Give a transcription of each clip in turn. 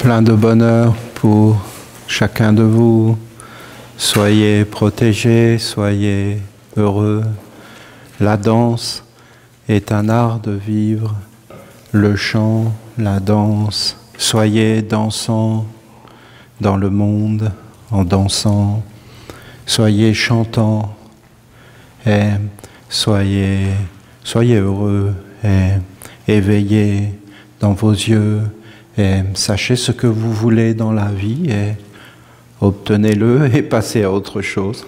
Plein de bonheur pour chacun de vous. Soyez protégés, soyez heureux. La danse est un art de vivre. Le chant, la danse. Soyez dansants dans le monde en dansant. Soyez chantants et soyez heureux et éveillés dans vos yeux. Et sachez ce que vous voulez dans la vie et obtenez-le et passez à autre chose.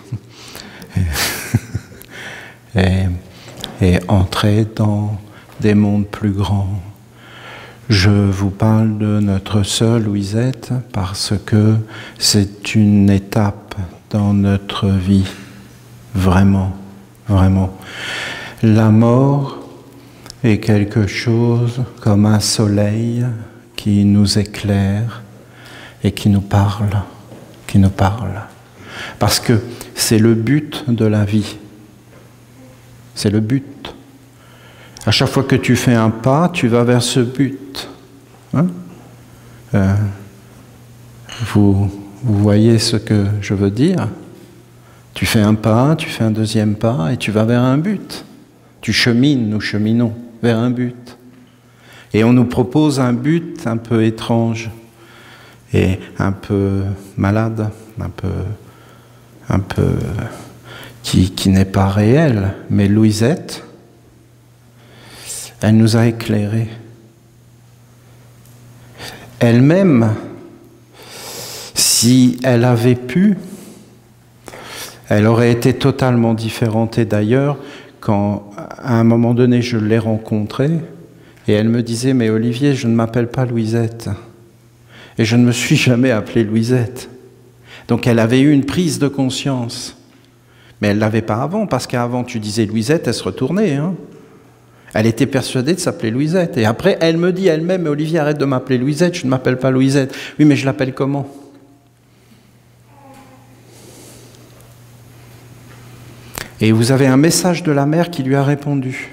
et entrez dans des mondes plus grands. Je vous parle de notre sœur Louisette parce que c'est une étape dans notre vie. Vraiment, vraiment. La mort est quelque chose comme un soleil qui nous éclaire et qui nous parle. Parce que c'est le but de la vie. C'est le but. À chaque fois que tu fais un pas, tu vas vers ce but. Hein? Vous voyez ce que je veux dire? Tu fais un pas, tu fais un deuxième pas et tu vas vers un but. Tu chemines, nous cheminons vers un but. Et on nous propose un but un peu étrange et un peu malade, un peu qui n'est pas réel. Mais Louisette, elle nous a éclairés. Elle-même, si elle avait pu, elle aurait été totalement différente. Et d'ailleurs, quand à un moment donné je l'ai rencontrée, et elle me disait « Mais Olivier, je ne m'appelle pas Louisette. » Et je ne me suis jamais appelée Louisette. Donc elle avait eu une prise de conscience. Mais elle ne l'avait pas avant, parce qu'avant tu disais Louisette, elle se retournait. Hein. Elle était persuadée de s'appeler Louisette. Et après, elle me dit elle-même « Mais Olivier, arrête de m'appeler Louisette, je ne m'appelle pas Louisette. » Oui, mais je l'appelle comment? Et vous avez un message de la mère qui lui a répondu.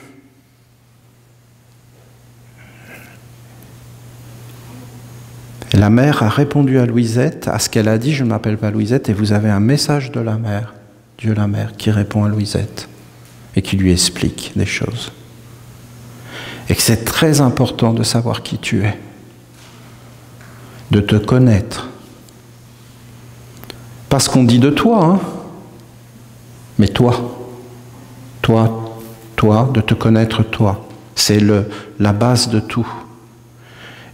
Et la mère a répondu à Louisette, à ce qu'elle a dit, je ne m'appelle pas Louisette, et vous avez un message de la mère, Dieu la mère, qui répond à Louisette et qui lui explique des choses. Et que c'est très important de savoir qui tu es, de te connaître. Pas ce qu'on dit de toi, hein, mais toi, de te connaître toi. C'est la base de tout.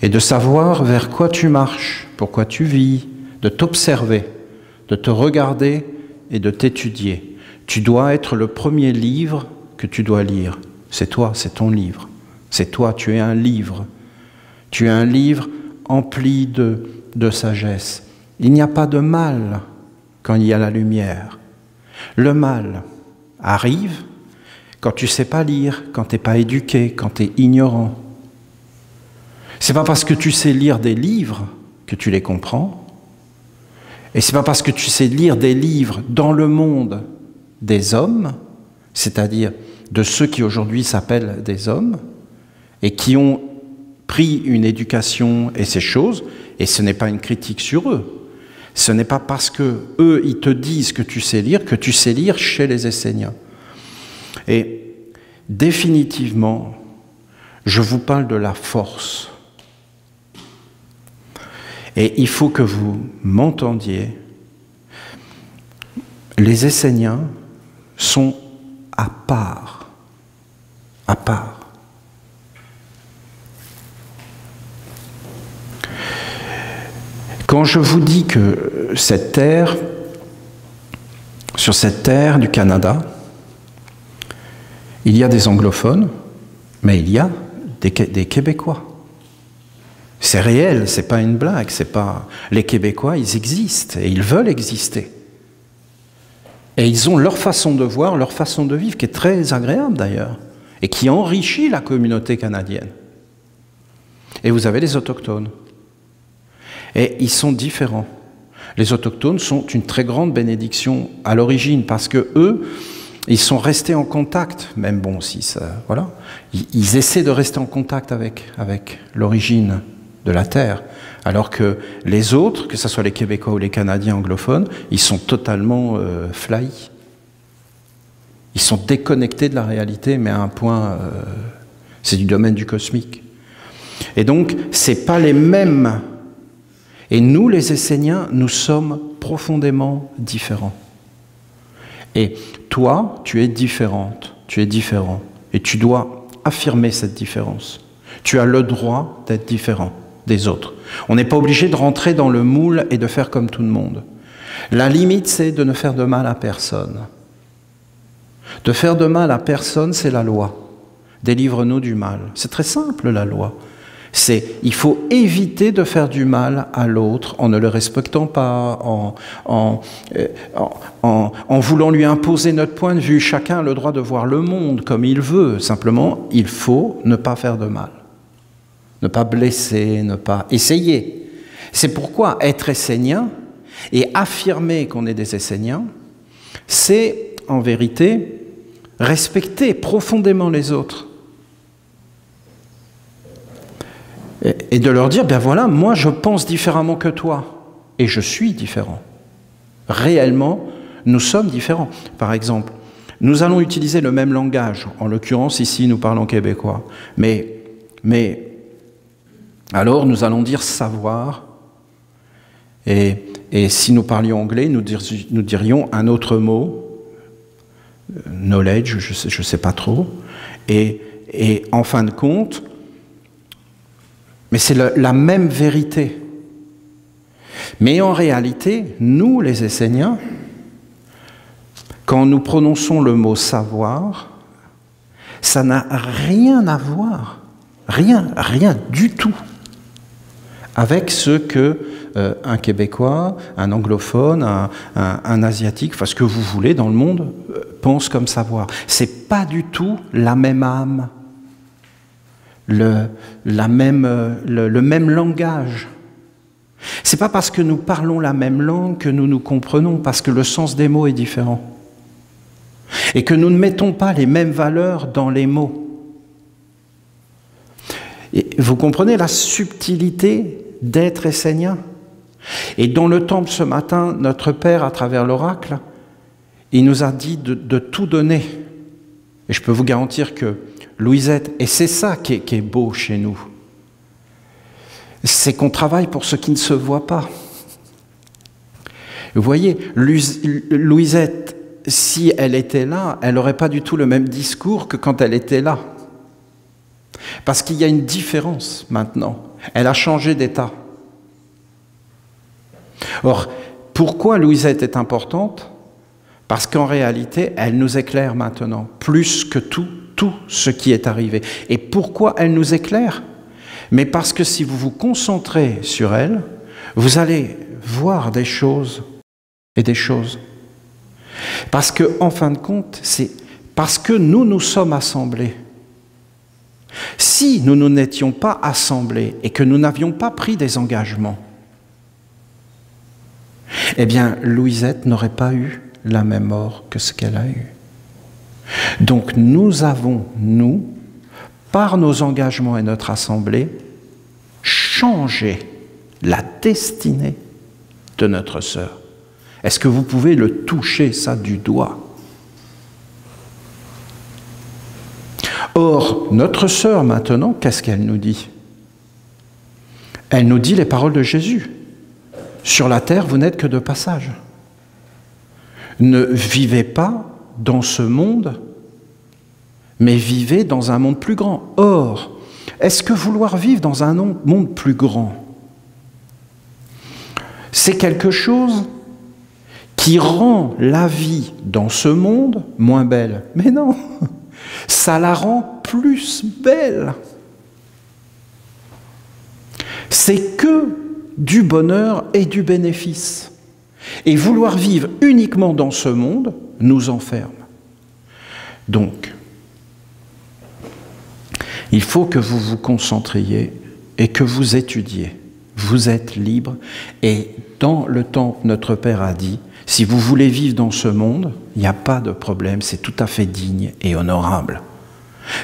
Et de savoir vers quoi tu marches, pourquoi tu vis, de t'observer, de te regarder et de t'étudier. Tu dois être le premier livre que tu dois lire. C'est toi, c'est ton livre. C'est toi, tu es un livre. Tu es un livre empli de sagesse. Il n'y a pas de mal quand il y a la lumière. Le mal arrive quand tu ne sais pas lire, quand tu n'es pas éduqué, quand tu es ignorant. C'est pas parce que tu sais lire des livres que tu les comprends. Et c'est pas parce que tu sais lire des livres dans le monde des hommes, c'est-à-dire de ceux qui aujourd'hui s'appellent des hommes, et qui ont pris une éducation et ces choses, et ce n'est pas une critique sur eux. Ce n'est pas parce que eux, ils te disent que tu sais lire chez les Esséniens. Et définitivement, je vous parle de la force. Et il faut que vous m'entendiez, les Esséniens sont à part. À part. Quand je vous dis que cette terre, sur cette terre du Canada, il y a des anglophones, mais il y a des Québécois. C'est réel, c'est pas une blague, c'est pas... Les Québécois, ils existent et ils veulent exister. Et ils ont leur façon de voir, leur façon de vivre, qui est très agréable d'ailleurs, et qui enrichit la communauté canadienne. Et vous avez les autochtones. Et ils sont différents. Les autochtones sont une très grande bénédiction à l'origine, parce que eux, ils sont restés en contact, même bon, si ça, voilà, ils essaient de rester en contact avec l'origine de la terre. Alors que les autres, que ce soit les Québécois ou les Canadiens anglophones, ils sont totalement flyés. Ils sont déconnectés de la réalité, mais à un point, c'est du domaine du cosmique. Et donc, c'est pas les mêmes. Et nous, les Esséniens, nous sommes profondément différents. Et toi, tu es différente, tu es différent. Et tu dois affirmer cette différence. Tu as le droit d'être différent des autres. On n'est pas obligé de rentrer dans le moule et de faire comme tout le monde. La limite, c'est de ne faire de mal à personne. De faire de mal à personne, c'est la loi. Délivre-nous du mal. C'est très simple, la loi. Il faut éviter de faire du mal à l'autre en ne le respectant pas, en voulant lui imposer notre point de vue. Chacun a le droit de voir le monde comme il veut. Simplement, il faut ne pas faire de mal. Ne pas blesser, ne pas essayer. C'est pourquoi être essénien et affirmer qu'on est des Esséniens, c'est en vérité respecter profondément les autres. Et de leur dire, ben voilà, moi je pense différemment que toi, et je suis différent. Réellement, nous sommes différents. Par exemple, nous allons utiliser le même langage, en l'occurrence ici nous parlons québécois, mais alors nous allons dire savoir, et si nous parlions anglais, nous dirions un autre mot, knowledge, je sais pas trop, et en fin de compte, mais c'est la même vérité. Mais en réalité, nous, les Esséniens, quand nous prononçons le mot savoir, ça n'a rien à voir, rien du tout, avec ce que un Québécois, un anglophone, un Asiatique, enfin ce que vous voulez dans le monde, pense comme savoir. C'est pas du tout la même âme. Le même langage. C'est pas parce que nous parlons la même langue que nous nous comprenons, parce que le sens des mots est différent. Et que nous ne mettons pas les mêmes valeurs dans les mots. Et vous comprenez la subtilité d'être essénien? Et dans le temple ce matin, notre Père, à travers l'oracle, il nous a dit de tout donner. Et je peux vous garantir que Louisette, et c'est ça qui est beau chez nous, c'est qu'on travaille pour ce qui ne se voit pas. Vous voyez, Louisette, si elle était là, elle n'aurait pas du tout le même discours que quand elle était là. Parce qu'il y a une différence maintenant. Elle a changé d'état. Or, pourquoi Louisette est importante? Parce qu'en réalité, elle nous éclaire maintenant, plus que tout ce qui est arrivé. Et pourquoi elle nous éclaire? Mais parce que si vous vous concentrez sur elle, vous allez voir des choses et des choses. Parce que, en fin de compte, c'est parce que nous sommes assemblés. Si nous n'étions pas assemblés et que nous n'avions pas pris des engagements, eh bien, Louisette n'aurait pas eu la même mort que ce qu'elle a eu. Donc nous avons, par nos engagements et notre assemblée, changé la destinée de notre sœur. Est-ce que vous pouvez le toucher, ça, du doigt? Or, notre sœur, maintenant, qu'est-ce qu'elle nous dit? Elle nous dit les paroles de Jésus. Sur la terre, vous n'êtes que de passage. Ne vivez pas dans ce monde, mais vivez dans un monde plus grand. Or, est-ce que vouloir vivre dans un monde plus grand, c'est quelque chose qui rend la vie dans ce monde moins belle? Mais non, ça la rend plus belle. C'est que du bonheur et du bénéfice. Et vouloir vivre uniquement dans ce monde nous enferme. Donc, il faut que vous vous concentriez et que vous étudiez. Vous êtes libre. Et dans le temps, notre Père a dit, si vous voulez vivre dans ce monde, il n'y a pas de problème, c'est tout à fait digne et honorable.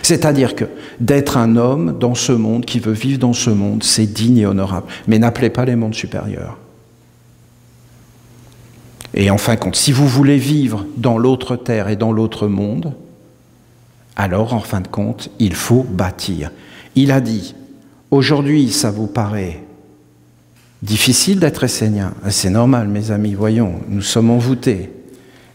C'est-à-dire que d'être un homme dans ce monde, qui veut vivre dans ce monde, c'est digne et honorable. Mais n'appelez pas les mondes supérieurs. Et en fin de compte, si vous voulez vivre dans l'autre terre et dans l'autre monde, alors en fin de compte, il faut bâtir. Il a dit, aujourd'hui ça vous paraît difficile d'être essénien. C'est normal mes amis, voyons, nous sommes envoûtés.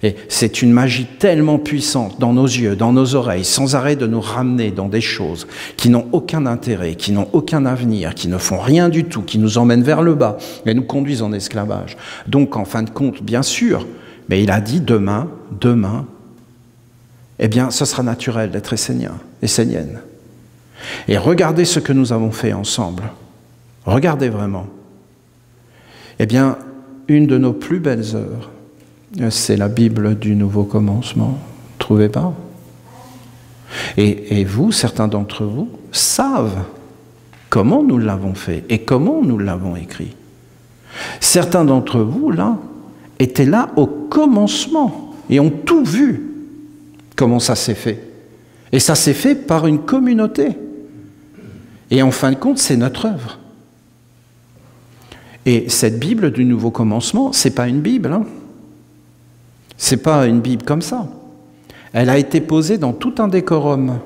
Et c'est une magie tellement puissante dans nos yeux, dans nos oreilles, sans arrêt de nous ramener dans des choses qui n'ont aucun intérêt, qui n'ont aucun avenir, qui ne font rien du tout, qui nous emmènent vers le bas et nous conduisent en esclavage. Donc, en fin de compte, bien sûr, mais il a dit demain, eh bien, ce sera naturel d'être essénien, essénienne. Et regardez ce que nous avons fait ensemble. Regardez vraiment. Eh bien, une de nos plus belles œuvres, c'est la Bible du Nouveau Commencement. Trouvez pas? Et vous, certains d'entre vous, savent comment nous l'avons fait et comment nous l'avons écrit. Certains d'entre vous, là, étaient là au commencement et ont tout vu comment ça s'est fait. Et ça s'est fait par une communauté. Et en fin de compte, c'est notre œuvre. Et cette Bible du Nouveau Commencement, c'est pas une Bible, hein. C'est pas une Bible comme ça. Elle a été posée dans tout un décorum.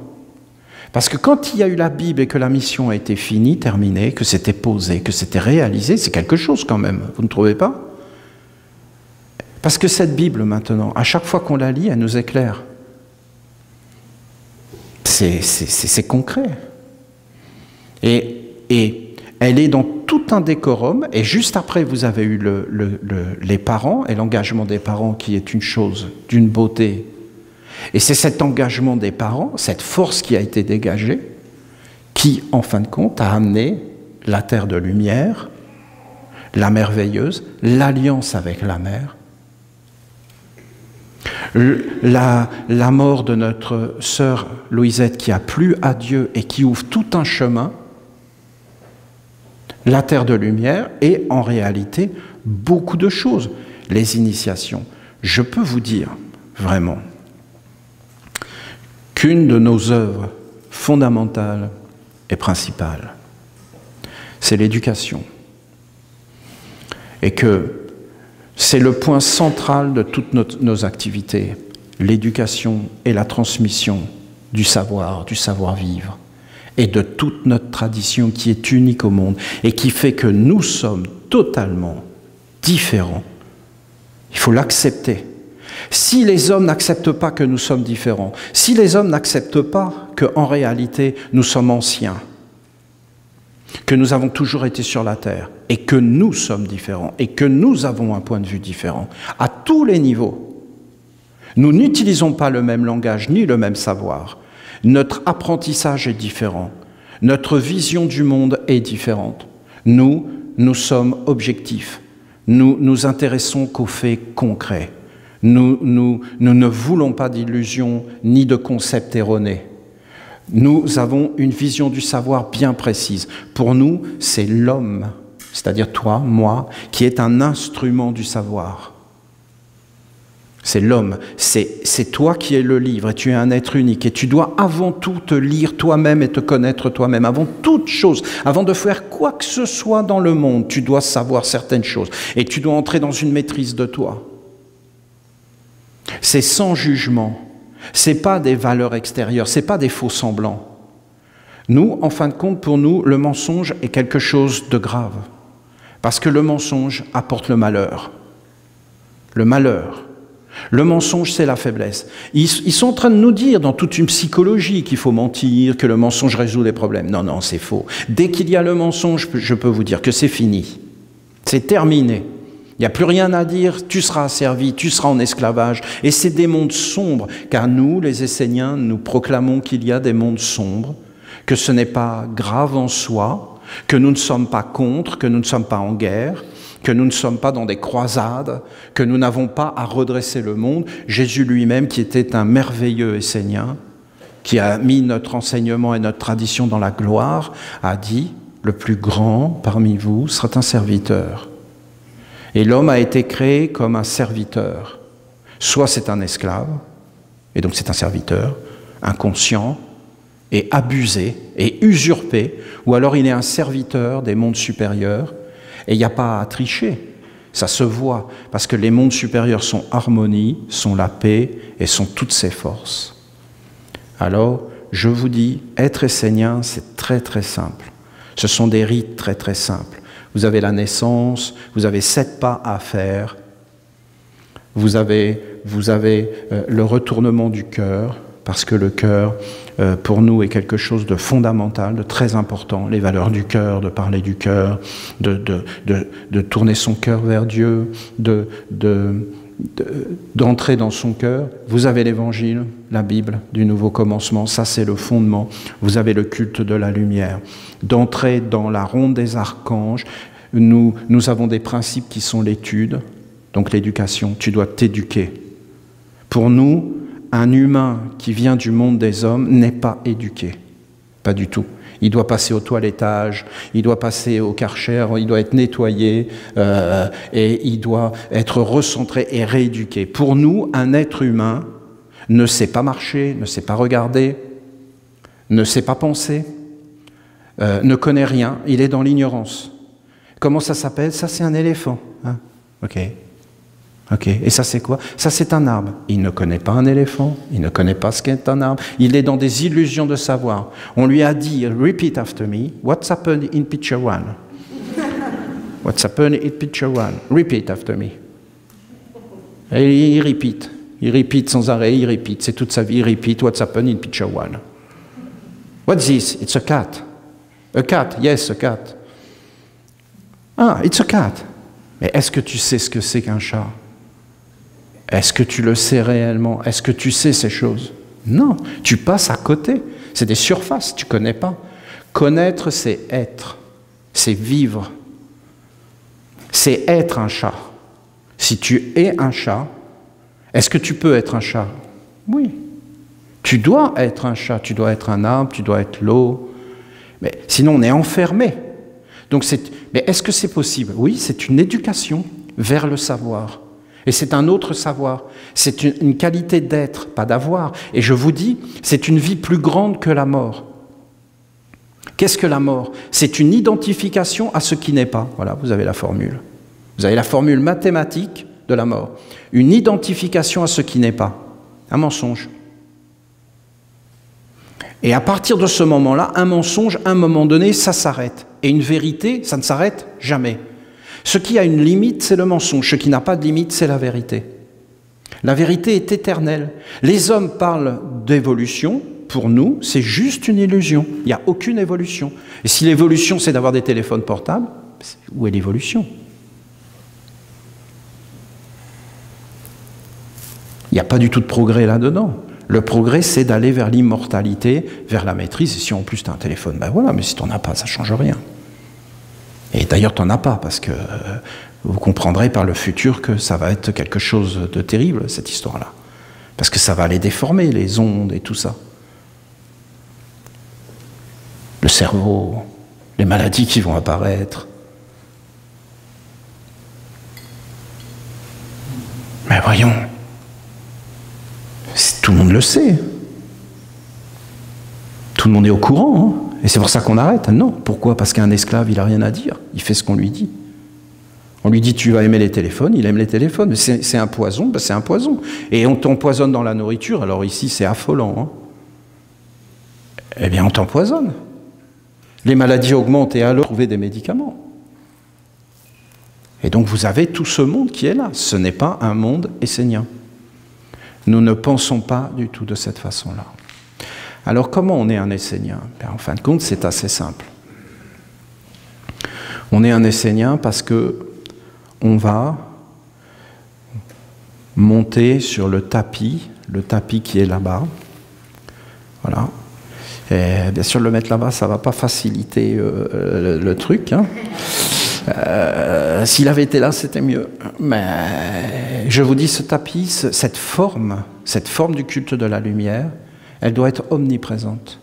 Parce que quand il y a eu la Bible et que la mission a été finie, terminée, que c'était posé, que c'était réalisé, c'est quelque chose quand même, vous ne trouvez pas? Parce que cette Bible maintenant, à chaque fois qu'on la lit, elle nous éclaire. C'est concret. Et elle est dans tout un décorum, et juste après, vous avez eu les parents, et l'engagement des parents qui est une chose d'une beauté. Et c'est cet engagement des parents, cette force qui a été dégagée, qui, en fin de compte, a amené la terre de lumière, la merveilleuse, l'alliance avec la mer, la mort de notre sœur Louisette qui a plu à Dieu et qui ouvre tout un chemin, la terre de lumière et en réalité beaucoup de choses. Les initiations. Je peux vous dire vraiment qu'une de nos œuvres fondamentales et principales, c'est l'éducation. Et que c'est le point central de toutes nos activités, l'éducation et la transmission du savoir-vivre. Et de toute notre tradition qui est unique au monde et qui fait que nous sommes totalement différents. Il faut l'accepter. Si les hommes n'acceptent pas que nous sommes différents, si les hommes n'acceptent pas qu'en réalité nous sommes anciens, que nous avons toujours été sur la terre et que nous sommes différents et que nous avons un point de vue différent à tous les niveaux, nous n'utilisons pas le même langage ni le même savoir. Notre apprentissage est différent. Notre vision du monde est différente. Nous sommes objectifs. Nous nous intéressons qu'aux faits concrets. Nous ne voulons pas d'illusions ni de concepts erronés. Nous avons une vision du savoir bien précise. Pour nous, c'est l'homme, c'est-à-dire toi, moi, qui est un instrument du savoir. C'est l'homme, c'est toi qui es le livre et tu es un être unique et tu dois avant tout te lire toi-même et te connaître toi-même. Avant toute chose, avant de faire quoi que ce soit dans le monde, tu dois savoir certaines choses et tu dois entrer dans une maîtrise de toi. C'est sans jugement, c'est pas des valeurs extérieures, c'est pas des faux semblants. Nous, en fin de compte, pour nous, le mensonge est quelque chose de grave parce que le mensonge apporte le malheur. Le malheur. Le mensonge, c'est la faiblesse. Ils sont en train de nous dire dans toute une psychologie qu'il faut mentir, que le mensonge résout les problèmes. Non, non, c'est faux. Dès qu'il y a le mensonge, je peux vous dire que c'est fini. C'est terminé. Il n'y a plus rien à dire, tu seras asservi, tu seras en esclavage. Et c'est des mondes sombres, car nous, les Esséniens, nous proclamons qu'il y a des mondes sombres, que ce n'est pas grave en soi, que nous ne sommes pas contre, que nous ne sommes pas en guerre, que nous ne sommes pas dans des croisades, que nous n'avons pas à redresser le monde. Jésus lui-même, qui était un merveilleux Essénien, qui a mis notre enseignement et notre tradition dans la gloire, a dit « Le plus grand parmi vous sera un serviteur ». Et l'homme a été créé comme un serviteur. Soit c'est un esclave, et donc c'est un serviteur, inconscient, et abusé et usurpé, ou alors il est un serviteur des mondes supérieurs, et il n'y a pas à tricher. Ça se voit, parce que les mondes supérieurs sont harmonie, sont la paix et sont toutes ses forces. Alors, je vous dis, être essénien, c'est très très simple. Ce sont des rites très très simples. Vous avez la naissance, vous avez 7 pas à faire, vous avez le retournement du cœur, parce que le cœur, pour nous, est quelque chose de fondamental, de très important. Les valeurs du cœur, de parler du cœur, de tourner son cœur vers Dieu, d'entrer dans son cœur. Vous avez l'Évangile, la Bible du Nouveau Commencement, ça c'est le fondement. Vous avez le culte de la lumière. D'entrer dans la ronde des archanges, nous avons des principes qui sont l'étude, donc l'éducation. Tu dois t'éduquer. Pour nous, un humain qui vient du monde des hommes n'est pas éduqué, pas du tout. Il doit passer au toilettage, il doit passer au Karcher, il doit être nettoyé et il doit être recentré et rééduqué. Pour nous, un être humain ne sait pas marcher, ne sait pas regarder, ne sait pas penser, ne connaît rien, il est dans l'ignorance. Comment ça s'appelle? Ça, c'est un éléphant. Hein? Ok. Ok, et ça c'est quoi? Ça c'est un arbre. Il ne connaît pas un éléphant, il ne connaît pas ce qu'est un arbre, il est dans des illusions de savoir. On lui a dit, repeat after me, what's happened in picture 1? What's happened in picture 1? Repeat after me. Et il repeat sans arrêt, il repeat, c'est toute sa vie, il repeat, what's happened in picture 1? What's this? It's a cat. A cat, yes, a cat. Ah, it's a cat. Mais est-ce que tu sais ce que c'est qu'un chat? Est-ce que tu le sais réellement? Est-ce que tu sais ces choses? Non, tu passes à côté. C'est des surfaces, tu ne connais pas. Connaître, c'est être, c'est vivre. C'est être un chat. Si tu es un chat, est-ce que tu peux être un chat? Oui. Tu dois être un chat, tu dois être un arbre, tu dois être l'eau. Mais sinon, on est enfermé. Donc mais est-ce que c'est possible? Oui, c'est une éducation vers le savoir. Et c'est un autre savoir. C'est une qualité d'être, pas d'avoir. Et je vous dis, c'est une vie plus grande que la mort. Qu'est-ce que la mort? C'est une identification à ce qui n'est pas. Voilà, vous avez la formule. Vous avez la formule mathématique de la mort. Une identification à ce qui n'est pas. Un mensonge. Et à partir de ce moment-là, un mensonge, à un moment donné, ça s'arrête. Et une vérité, ça ne s'arrête jamais. Ce qui a une limite, c'est le mensonge. Ce qui n'a pas de limite, c'est la vérité. La vérité est éternelle. Les hommes parlent d'évolution. Pour nous, c'est juste une illusion. Il n'y a aucune évolution. Et si l'évolution, c'est d'avoir des téléphones portables, où est l'évolution? Il n'y a pas du tout de progrès là-dedans. Le progrès, c'est d'aller vers l'immortalité, vers la maîtrise. Et si en plus tu as un téléphone, ben voilà, mais si tu n'en as pas, ça ne change rien. Et d'ailleurs, tu n'en as pas, parce que vous comprendrez par le futur que ça va être quelque chose de terrible, cette histoire-là. Parce que ça va aller déformer les ondes et tout ça. Le cerveau, les maladies qui vont apparaître. Mais voyons, tout le monde le sait. Tout le monde est au courant, hein. Et c'est pour ça qu'on arrête. Non. Pourquoi? Parce qu'un esclave, il n'a rien à dire. Il fait ce qu'on lui dit. On lui dit, tu vas aimer les téléphones, il aime les téléphones. C'est un poison, ben c'est un poison. Et on t'empoisonne dans la nourriture, alors ici, c'est affolant. Hein. Eh bien, on t'empoisonne. Les maladies augmentent et alors, trouver des médicaments. Et donc, vous avez tout ce monde qui est là. Ce n'est pas un monde essénien. Nous ne pensons pas du tout de cette façon-là. Alors, comment on est un essénien? En fin de compte, c'est assez simple. On est un essénien parce que on va monter sur le tapis qui est là-bas. Voilà. Et bien sûr, le mettre là-bas, ça ne va pas faciliter le truc. Hein. S'il avait été là, c'était mieux. Mais je vous dis, ce tapis, cette forme du culte de la lumière, elle doit être omniprésente.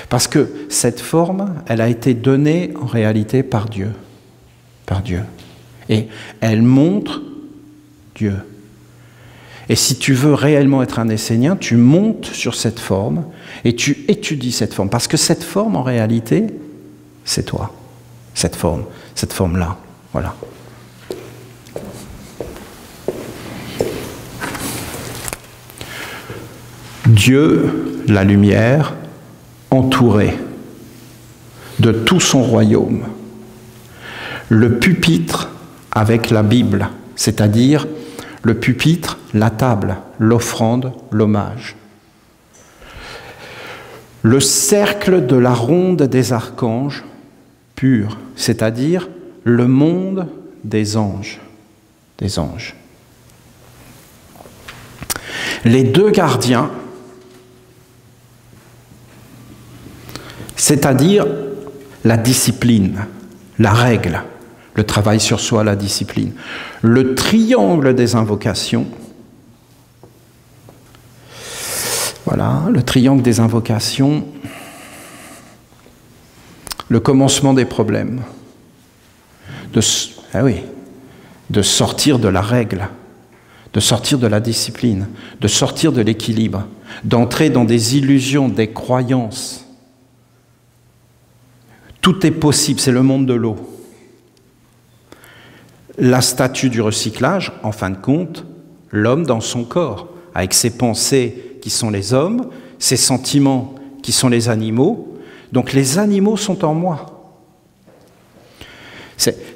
Parce que cette forme, elle a été donnée en réalité par Dieu. Par Dieu. Et elle montre Dieu. Et si tu veux réellement être un Essénien, tu montes sur cette forme et tu étudies cette forme. Parce que cette forme, en réalité, c'est toi. Cette forme-là. Voilà. Dieu, la lumière, entouré de tout son royaume. Le pupitre avec la Bible, c'est-à-dire le pupitre, la table, l'offrande, l'hommage. Le cercle de la ronde des archanges purs, c'est-à-dire le monde des anges. Des anges. Les deux gardiens, c'est-à-dire la discipline, la règle, le travail sur soi, la discipline. Le triangle des invocations, voilà, le triangle des invocations, le commencement des problèmes, de sortir de la règle, de sortir de la discipline, de sortir de l'équilibre, d'entrer dans des illusions, des croyances. Tout est possible, c'est le monde de l'eau. La statue du recyclage, en fin de compte, l'homme dans son corps, avec ses pensées qui sont les hommes, ses sentiments qui sont les animaux. Donc les animaux sont en moi.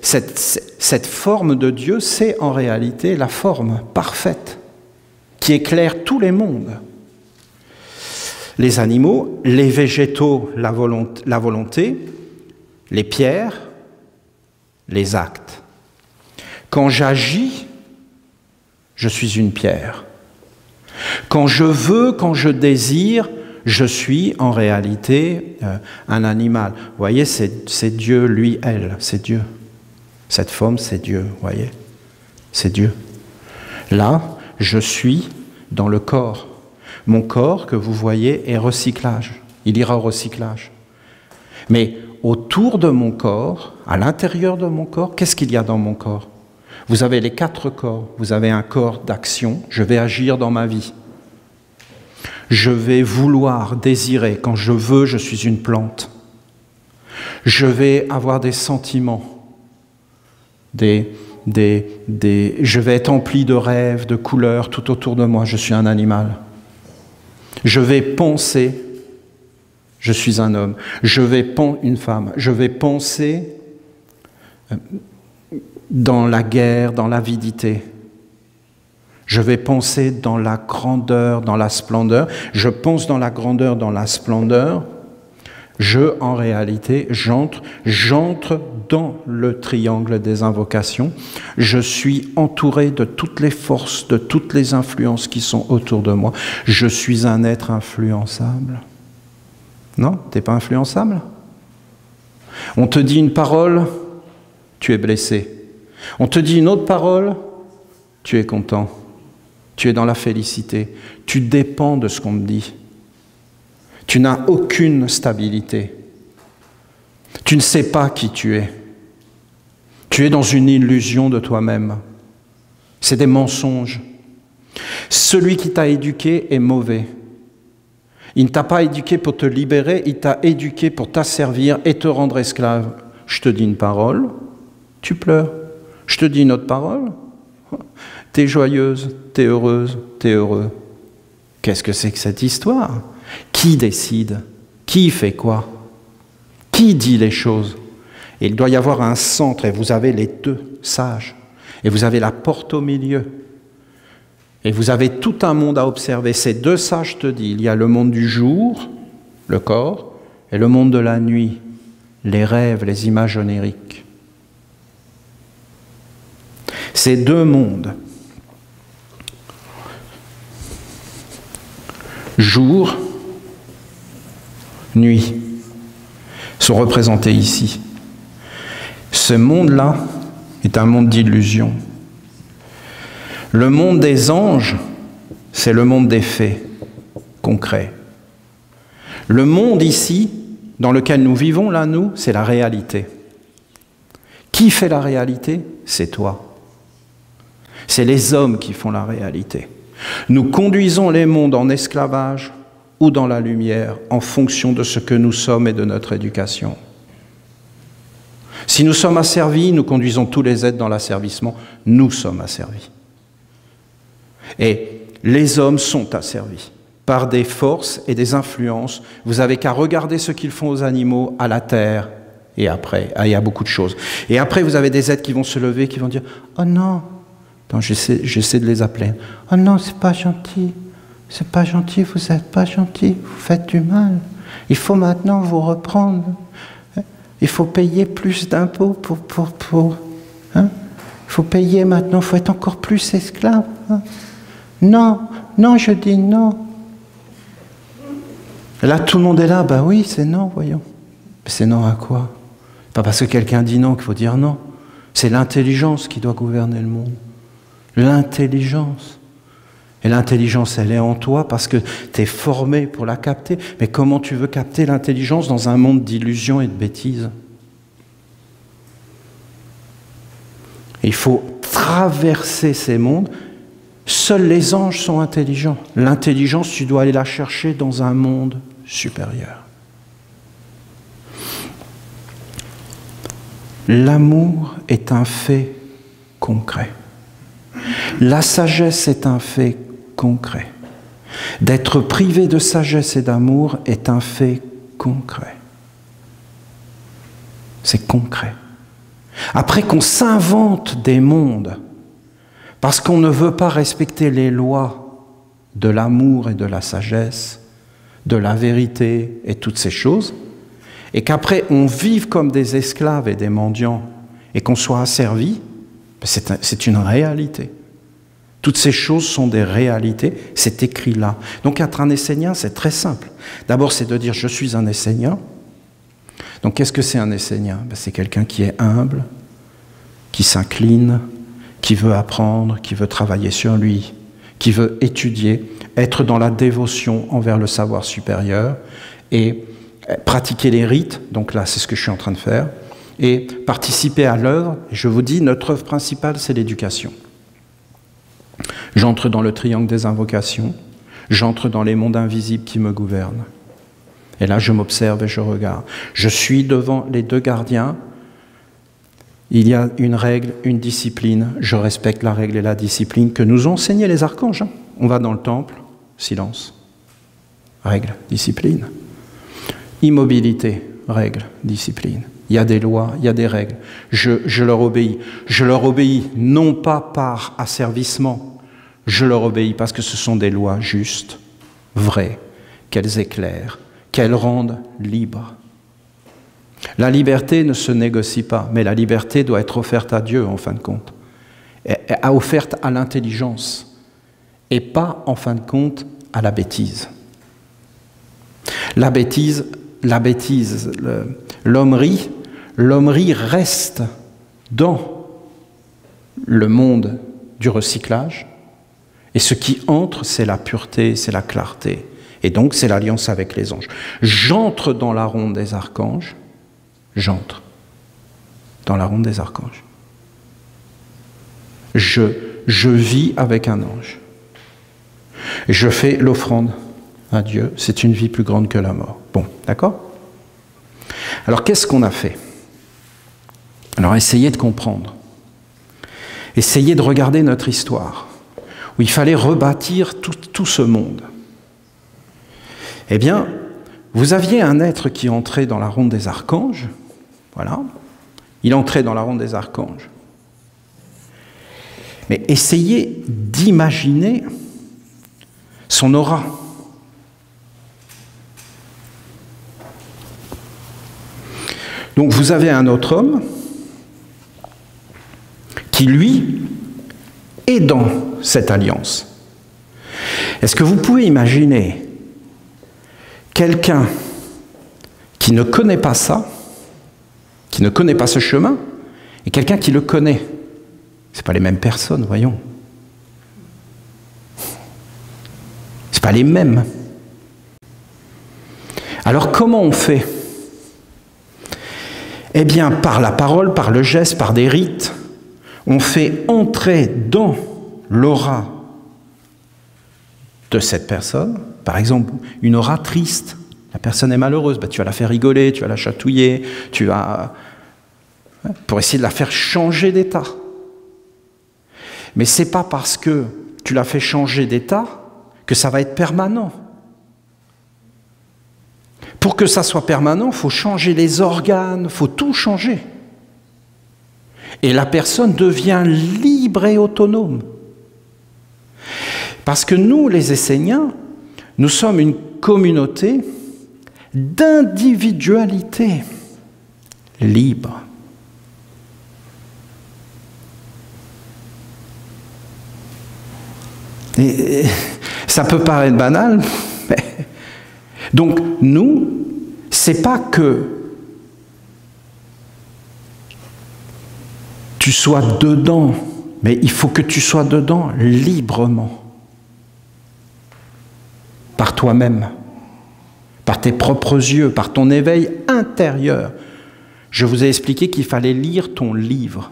Cette forme de Dieu, c'est en réalité la forme parfaite qui éclaire tous les mondes. Les animaux, les végétaux, la volonté, les pierres, les actes. Quand j'agis, je suis une pierre. Quand je veux, quand je désire, je suis en réalité un animal. Vous voyez, c'est Dieu, lui, elle, c'est Dieu. Cette forme, c'est Dieu, vous voyez, c'est Dieu. Là, je suis dans le corps. Mon corps, que vous voyez, est recyclage. Il ira au recyclage. Mais autour de mon corps, à l'intérieur de mon corps, qu'est-ce qu'il y a dans mon corps? Vous avez les 4 corps. Vous avez un corps d'action. Je vais agir dans ma vie. Je vais vouloir, désirer. Quand je veux, je suis une plante. Je vais avoir des sentiments. Je vais être empli de rêves, de couleurs tout autour de moi. Je suis un animal. Je vais penser. Je suis un homme. Une femme. Je vais penser dans la guerre, dans l'avidité. Je vais penser dans la grandeur, dans la splendeur. Je pense dans la grandeur, dans la splendeur. En réalité, j'entre dans le triangle des invocations. Je suis entouré de toutes les forces, de toutes les influences qui sont autour de moi. Je suis un être influençable. Non, t'es pas influençable? On te dit une parole, tu es blessé. On te dit une autre parole, tu es content. Tu es dans la félicité. Tu dépends de ce qu'on te dit. Tu n'as aucune stabilité. Tu ne sais pas qui tu es. Tu es dans une illusion de toi-même. C'est des mensonges. Celui qui t'a éduqué est mauvais. Il ne t'a pas éduqué pour te libérer, il t'a éduqué pour t'asservir et te rendre esclave. Je te dis une parole, tu pleures. Je te dis une autre parole, t'es joyeuse, t'es heureuse, t'es heureux. Qu'est-ce que c'est que cette histoire? Qui décide? Qui fait quoi? Qui dit les choses? Et il doit y avoir un centre, et vous avez les 2 sages. Et vous avez la porte au milieu. Et vous avez tout un monde à observer. Ces 2 sages te disent, il y a le monde du jour, le corps, et le monde de la nuit, les rêves, les images oniriques. Ces 2 mondes, jour, nuit, sont représentés ici. Ce monde-là est un monde d'illusion. Le monde des anges, c'est le monde des faits concrets. Le monde ici, dans lequel nous vivons, là, nous, c'est la réalité. Qui fait la réalité? C'est toi. C'est les hommes qui font la réalité. Nous conduisons les mondes en esclavage ou dans la lumière en fonction de ce que nous sommes et de notre éducation. Si nous sommes asservis, nous conduisons tous les êtres dans l'asservissement. Nous sommes asservis. Et les hommes sont asservis par des forces et des influences. Vous n'avez qu'à regarder ce qu'ils font aux animaux, à la terre, et après, il y a beaucoup de choses. Et après, vous avez des êtres qui vont se lever, qui vont dire « Oh non !» Attends, j'essaie de les appeler. « Oh non, c'est pas gentil. C'est pas gentil, vous n'êtes pas gentil. Vous faites du mal. Il faut maintenant vous reprendre. Il faut payer plus d'impôts pour hein? Il faut payer maintenant, il faut être encore plus esclave. Hein? Non, non, je dis non. » Et là, tout le monde est là. Ben oui, c'est non, voyons. Mais c'est non à quoi? Pas parce que quelqu'un dit non qu'il faut dire non. C'est l'intelligence qui doit gouverner le monde. L'intelligence. Et l'intelligence, elle est en toi parce que tu es formé pour la capter. Mais comment tu veux capter l'intelligence dans un monde d'illusions et de bêtises? Il faut traverser ces mondes. Seuls les anges sont intelligents. L'intelligence, tu dois aller la chercher dans un monde supérieur. L'amour est un fait concret. La sagesse est un fait concret. D'être privé de sagesse et d'amour est un fait concret. C'est concret. Après qu'on s'invente des mondes, parce qu'on ne veut pas respecter les lois de l'amour et de la sagesse, de la vérité et toutes ces choses, et qu'après on vive comme des esclaves et des mendiants, et qu'on soit asservis, c'est une réalité. Toutes ces choses sont des réalités, c'est écrit là. Donc être un Essénien, c'est très simple. D'abord, c'est de dire « je suis un Essénien ». Donc qu'est-ce que c'est un Essénien? C'est quelqu'un qui est humble, qui s'incline, qui veut apprendre, qui veut travailler sur lui, qui veut étudier, être dans la dévotion envers le savoir supérieur et pratiquer les rites, donc là c'est ce que je suis en train de faire, et participer à l'œuvre. Je vous dis, notre œuvre principale, c'est l'éducation. J'entre dans le triangle des invocations, j'entre dans les mondes invisibles qui me gouvernent. Et là, je m'observe et je regarde. Je suis devant les deux gardiens. Il y a une règle, une discipline. Je respecte la règle et la discipline que nous ont enseigné les archanges. On va dans le temple, silence. Règle, discipline. Immobilité, règle, discipline. Il y a des lois, il y a des règles. Je leur obéis. Je leur obéis non pas par asservissement. Je leur obéis parce que ce sont des lois justes, vraies, qu'elles éclairent, qu'elles rendent libres. La liberté ne se négocie pas, mais la liberté doit être offerte à Dieu en fin de compte. Offerte à l'intelligence et pas en fin de compte à la bêtise. La bêtise, l'hommerie reste dans le monde du recyclage et ce qui entre, c'est la pureté, c'est la clarté. Et donc, c'est l'alliance avec les anges. J'entre dans la ronde des archanges. J'entre dans la ronde des archanges. Je vis avec un ange. Je fais l'offrande à Dieu. C'est une vie plus grande que la mort. Bon, d'accord? Alors, qu'est-ce qu'on a fait? Alors, essayez de comprendre. Essayez de regarder notre histoire, où il fallait rebâtir tout ce monde. Eh bien, vous aviez un être qui entrait dans la ronde des archanges. Voilà. Il entrait dans la ronde des archanges. Mais essayez d'imaginer son aura. Donc vous avez un autre homme qui, lui, est dans cette alliance. Est-ce que vous pouvez imaginer quelqu'un qui ne connaît pas ça, qui ne connaît pas ce chemin, et quelqu'un qui le connaît? Ce n'est pas les mêmes personnes, voyons. Ce n'est pas les mêmes. Alors comment on fait? Eh bien, par la parole, par le geste, par des rites, on fait entrer dans l'aura de cette personne. Par exemple, une aura triste. La personne est malheureuse, tu vas la faire rigoler, tu vas la chatouiller, pour essayer de la faire changer d'état. Mais ce n'est pas parce que tu la fais changer d'état que ça va être permanent. Pour que ça soit permanent, il faut changer les organes, il faut tout changer. Et la personne devient libre et autonome. Parce que nous, les Esséniens, nous sommes une communauté d'individualité libre. Et ça peut paraître banal, mais... Donc, nous, c'est pas que tu sois dedans, mais il faut que tu sois dedans librement, par toi-même, par tes propres yeux, par ton éveil intérieur. Je vous ai expliqué qu'il fallait lire ton livre.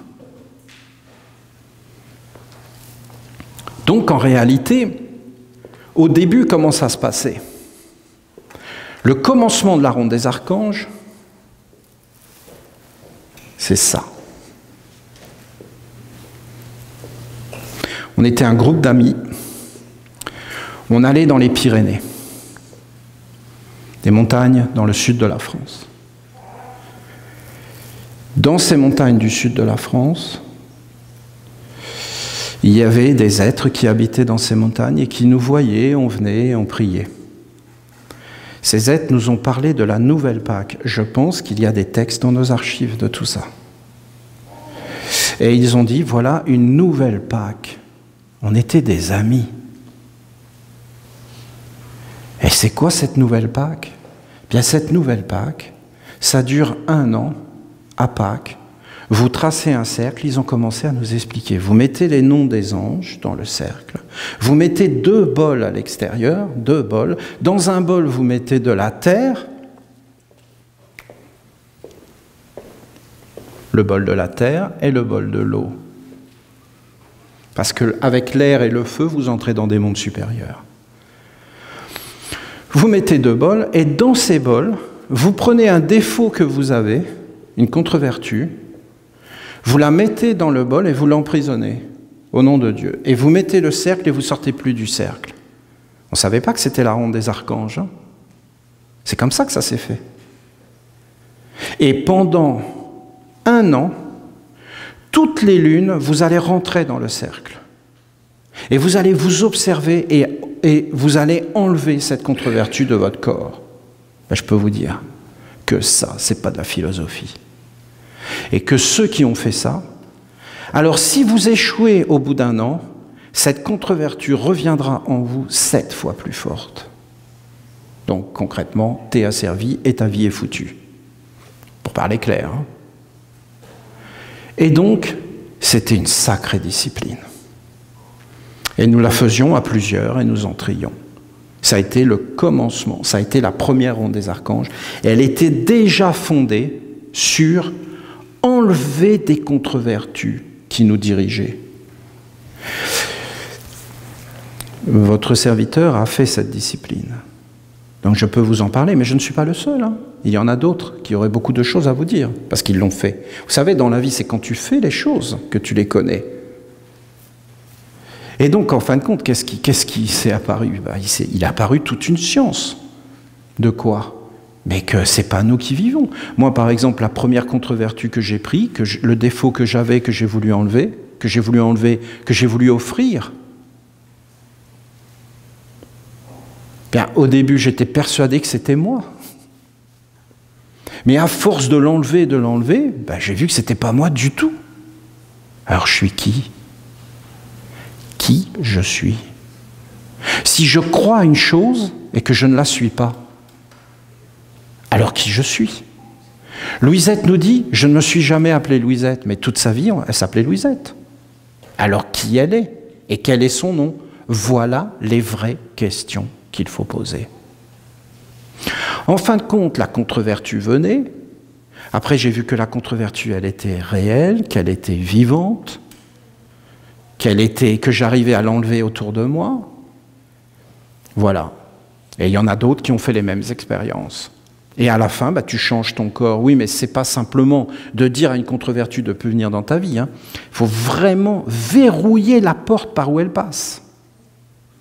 Donc, en réalité, au début, comment ça se passait ? Le commencement de la ronde des archanges, c'est ça. On était un groupe d'amis. On allait dans les Pyrénées, des montagnes dans le sud de la France. Dans ces montagnes du sud de la France, il y avait des êtres qui habitaient dans ces montagnes et qui nous voyaient, on venait, on priait. Ces êtres nous ont parlé de la nouvelle Pâque. Je pense qu'il y a des textes dans nos archives de tout ça. Et ils ont dit, voilà une nouvelle Pâque. On était des amis. Et c'est quoi cette nouvelle Pâque ? Bien, cette nouvelle Pâque, ça dure 1 an à Pâques. Vous tracez un cercle, ils ont commencé à nous expliquer. Vous mettez les noms des anges dans le cercle. Vous mettez 2 bols à l'extérieur, 2 bols. Dans un bol, vous mettez de la terre. Le bol de la terre et le bol de l'eau. Parce qu'avec l'air et le feu, vous entrez dans des mondes supérieurs. Vous mettez 2 bols et dans ces bols, vous prenez un défaut que vous avez, une contre-vertu, vous la mettez dans le bol et vous l'emprisonnez au nom de Dieu. Et vous mettez le cercle et vous sortez plus du cercle. On ne savait pas que c'était la ronde des archanges. Hein. C'est comme ça que ça s'est fait. Et pendant 1 an, toutes les lunes, vous allez rentrer dans le cercle. Et vous allez vous observer et vous allez enlever cette contre-vertu de votre corps. Ben, je peux vous dire que ça, c'est pas de la philosophie. Et que ceux qui ont fait ça, alors si vous échouez au bout d'1 an, cette contre-vertu reviendra en vous 7 fois plus forte. Donc concrètement, t'es asservi et ta vie est foutue. Pour parler clair. Hein. Et donc, c'était une sacrée discipline. Et nous la faisions à plusieurs et nous entrions. Ça a été le commencement, ça a été la première ronde des archanges. Et elle était déjà fondée sur enlever des contre-vertus qui nous dirigeaient. Votre serviteur a fait cette discipline. Donc je peux vous en parler, mais je ne suis pas le seul. Hein. Il y en a d'autres qui auraient beaucoup de choses à vous dire, parce qu'ils l'ont fait. Vous savez, dans la vie, c'est quand tu fais les choses que tu les connais. Et donc, en fin de compte, qu'est-ce qui s'est apparu ? Il est apparu toute une science. De quoi ? Mais que ce n'est pas nous qui vivons. Moi, par exemple, la première contre-vertu que j'ai pris, le défaut que j'avais, que j'ai voulu enlever, que j'ai voulu offrir, bien, au début, j'étais persuadé que c'était moi. Mais à force de l'enlever, ben, j'ai vu que ce n'était pas moi du tout. Alors, je suis qui ? Qui je suis ? Si je crois à une chose et que je ne la suis pas, alors qui je suis ? Louisette nous dit, je ne me suis jamais appelée Louisette, mais toute sa vie, elle s'appelait Louisette. Alors qui elle est ? Et quel est son nom ? Voilà les vraies questions qu'il faut poser. En fin de compte, la contre-vertu venait. Après, j'ai vu que la contre-vertu, elle était réelle, qu'elle était vivante, que j'arrivais à l'enlever autour de moi. Voilà. Et il y en a d'autres qui ont fait les mêmes expériences. Et à la fin, tu changes ton corps. Oui, mais ce n'est pas simplement de dire à une contre-vertu de plus venir dans ta vie. Il faut vraiment verrouiller la porte par où elle passe.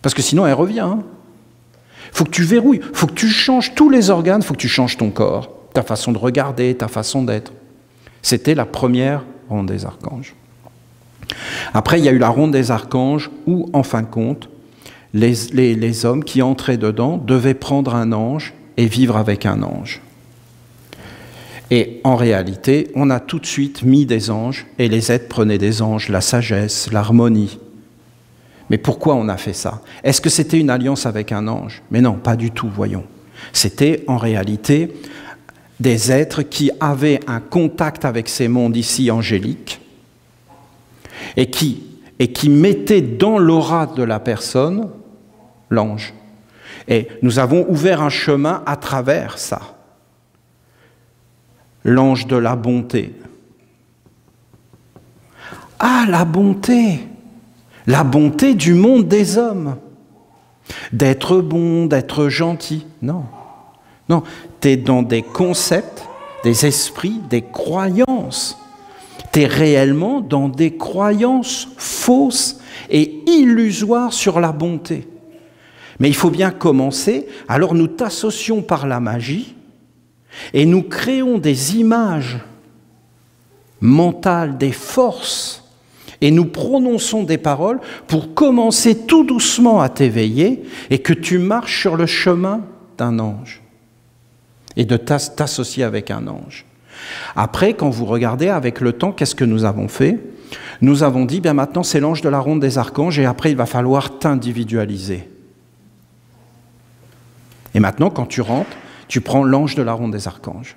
Parce que sinon, elle revient. Il faut que tu verrouilles, il faut que tu changes tous les organes, il faut que tu changes ton corps, ta façon de regarder, ta façon d'être. C'était la première ronde des archanges. Après, il y a eu la ronde des archanges où, en fin de compte, les hommes qui entraient dedans devaient prendre un ange et vivre avec un ange. Et en réalité, on a tout de suite mis des anges, et les êtres prenaient des anges, la sagesse, l'harmonie. Mais pourquoi on a fait ça? Est-ce que c'était une alliance avec un ange? Mais non, pas du tout, voyons. C'était en réalité des êtres qui avaient un contact avec ces mondes ici angéliques et qui mettaient dans l'aura de la personne l'ange. Et nous avons ouvert un chemin à travers ça. L'ange de la bonté. Ah, la bonté! La bonté du monde des hommes. D'être bon, d'être gentil. Non. Non, tu es dans des concepts, des esprits, des croyances. Tu es réellement dans des croyances fausses et illusoires sur la bonté. Mais il faut bien commencer, alors nous t'associons par la magie et nous créons des images mentales, des forces, et nous prononçons des paroles pour commencer tout doucement à t'éveiller et que tu marches sur le chemin d'un ange et de t'associer avec un ange. Après, quand vous regardez avec le temps, qu'est-ce que nous avons fait? Nous avons dit, bien maintenant c'est l'ange de la ronde des archanges et après il va falloir t'individualiser. Et maintenant, quand tu rentres, tu prends l'ange de la ronde des archanges.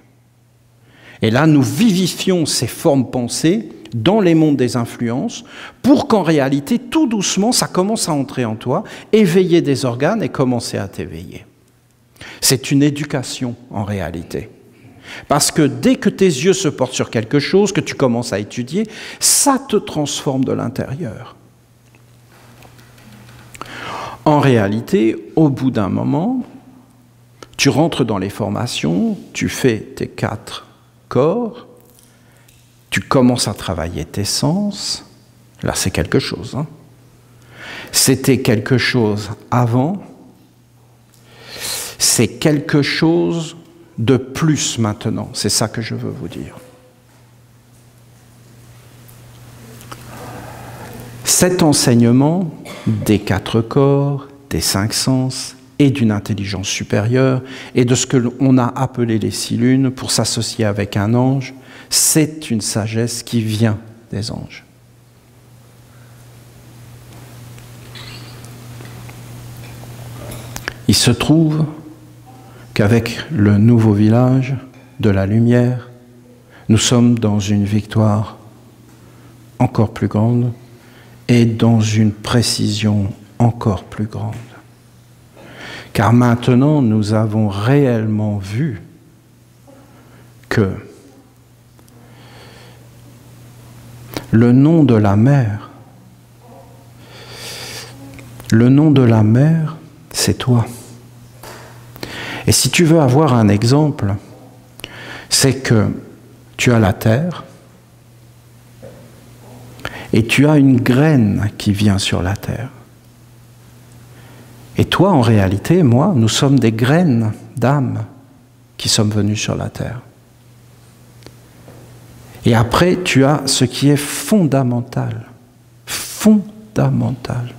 Et là, nous vivifions ces formes pensées dans les mondes des influences pour qu'en réalité, tout doucement, ça commence à entrer en toi, éveiller des organes et commencer à t'éveiller. C'est une éducation en réalité. Parce que dès que tes yeux se portent sur quelque chose, que tu commences à étudier, ça te transforme de l'intérieur. En réalité, au bout d'un moment, tu rentres dans les formations, tu fais tes 4 corps, tu commences à travailler tes sens. Là, c'est quelque chose. C'était quelque chose avant. C'est quelque chose de plus maintenant. C'est ça que je veux vous dire. Cet enseignement des 4 corps, des 5 sens et d'une intelligence supérieure et de ce que l'on a appelé les 6 lunes pour s'associer avec un ange, c'est une sagesse qui vient des anges. Il se trouve qu'avec le nouveau village de la lumière, nous sommes dans une victoire encore plus grande et dans une précision encore plus grande. Car maintenant, nous avons réellement vu que le nom de la mer, c'est toi. Et si tu veux avoir un exemple, c'est que tu as la terre et tu as une graine qui vient sur la terre. Et toi, en réalité, moi, nous sommes des graines d'âme qui sommes venus sur la terre. Et après, tu as ce qui est fondamental. Fondamental.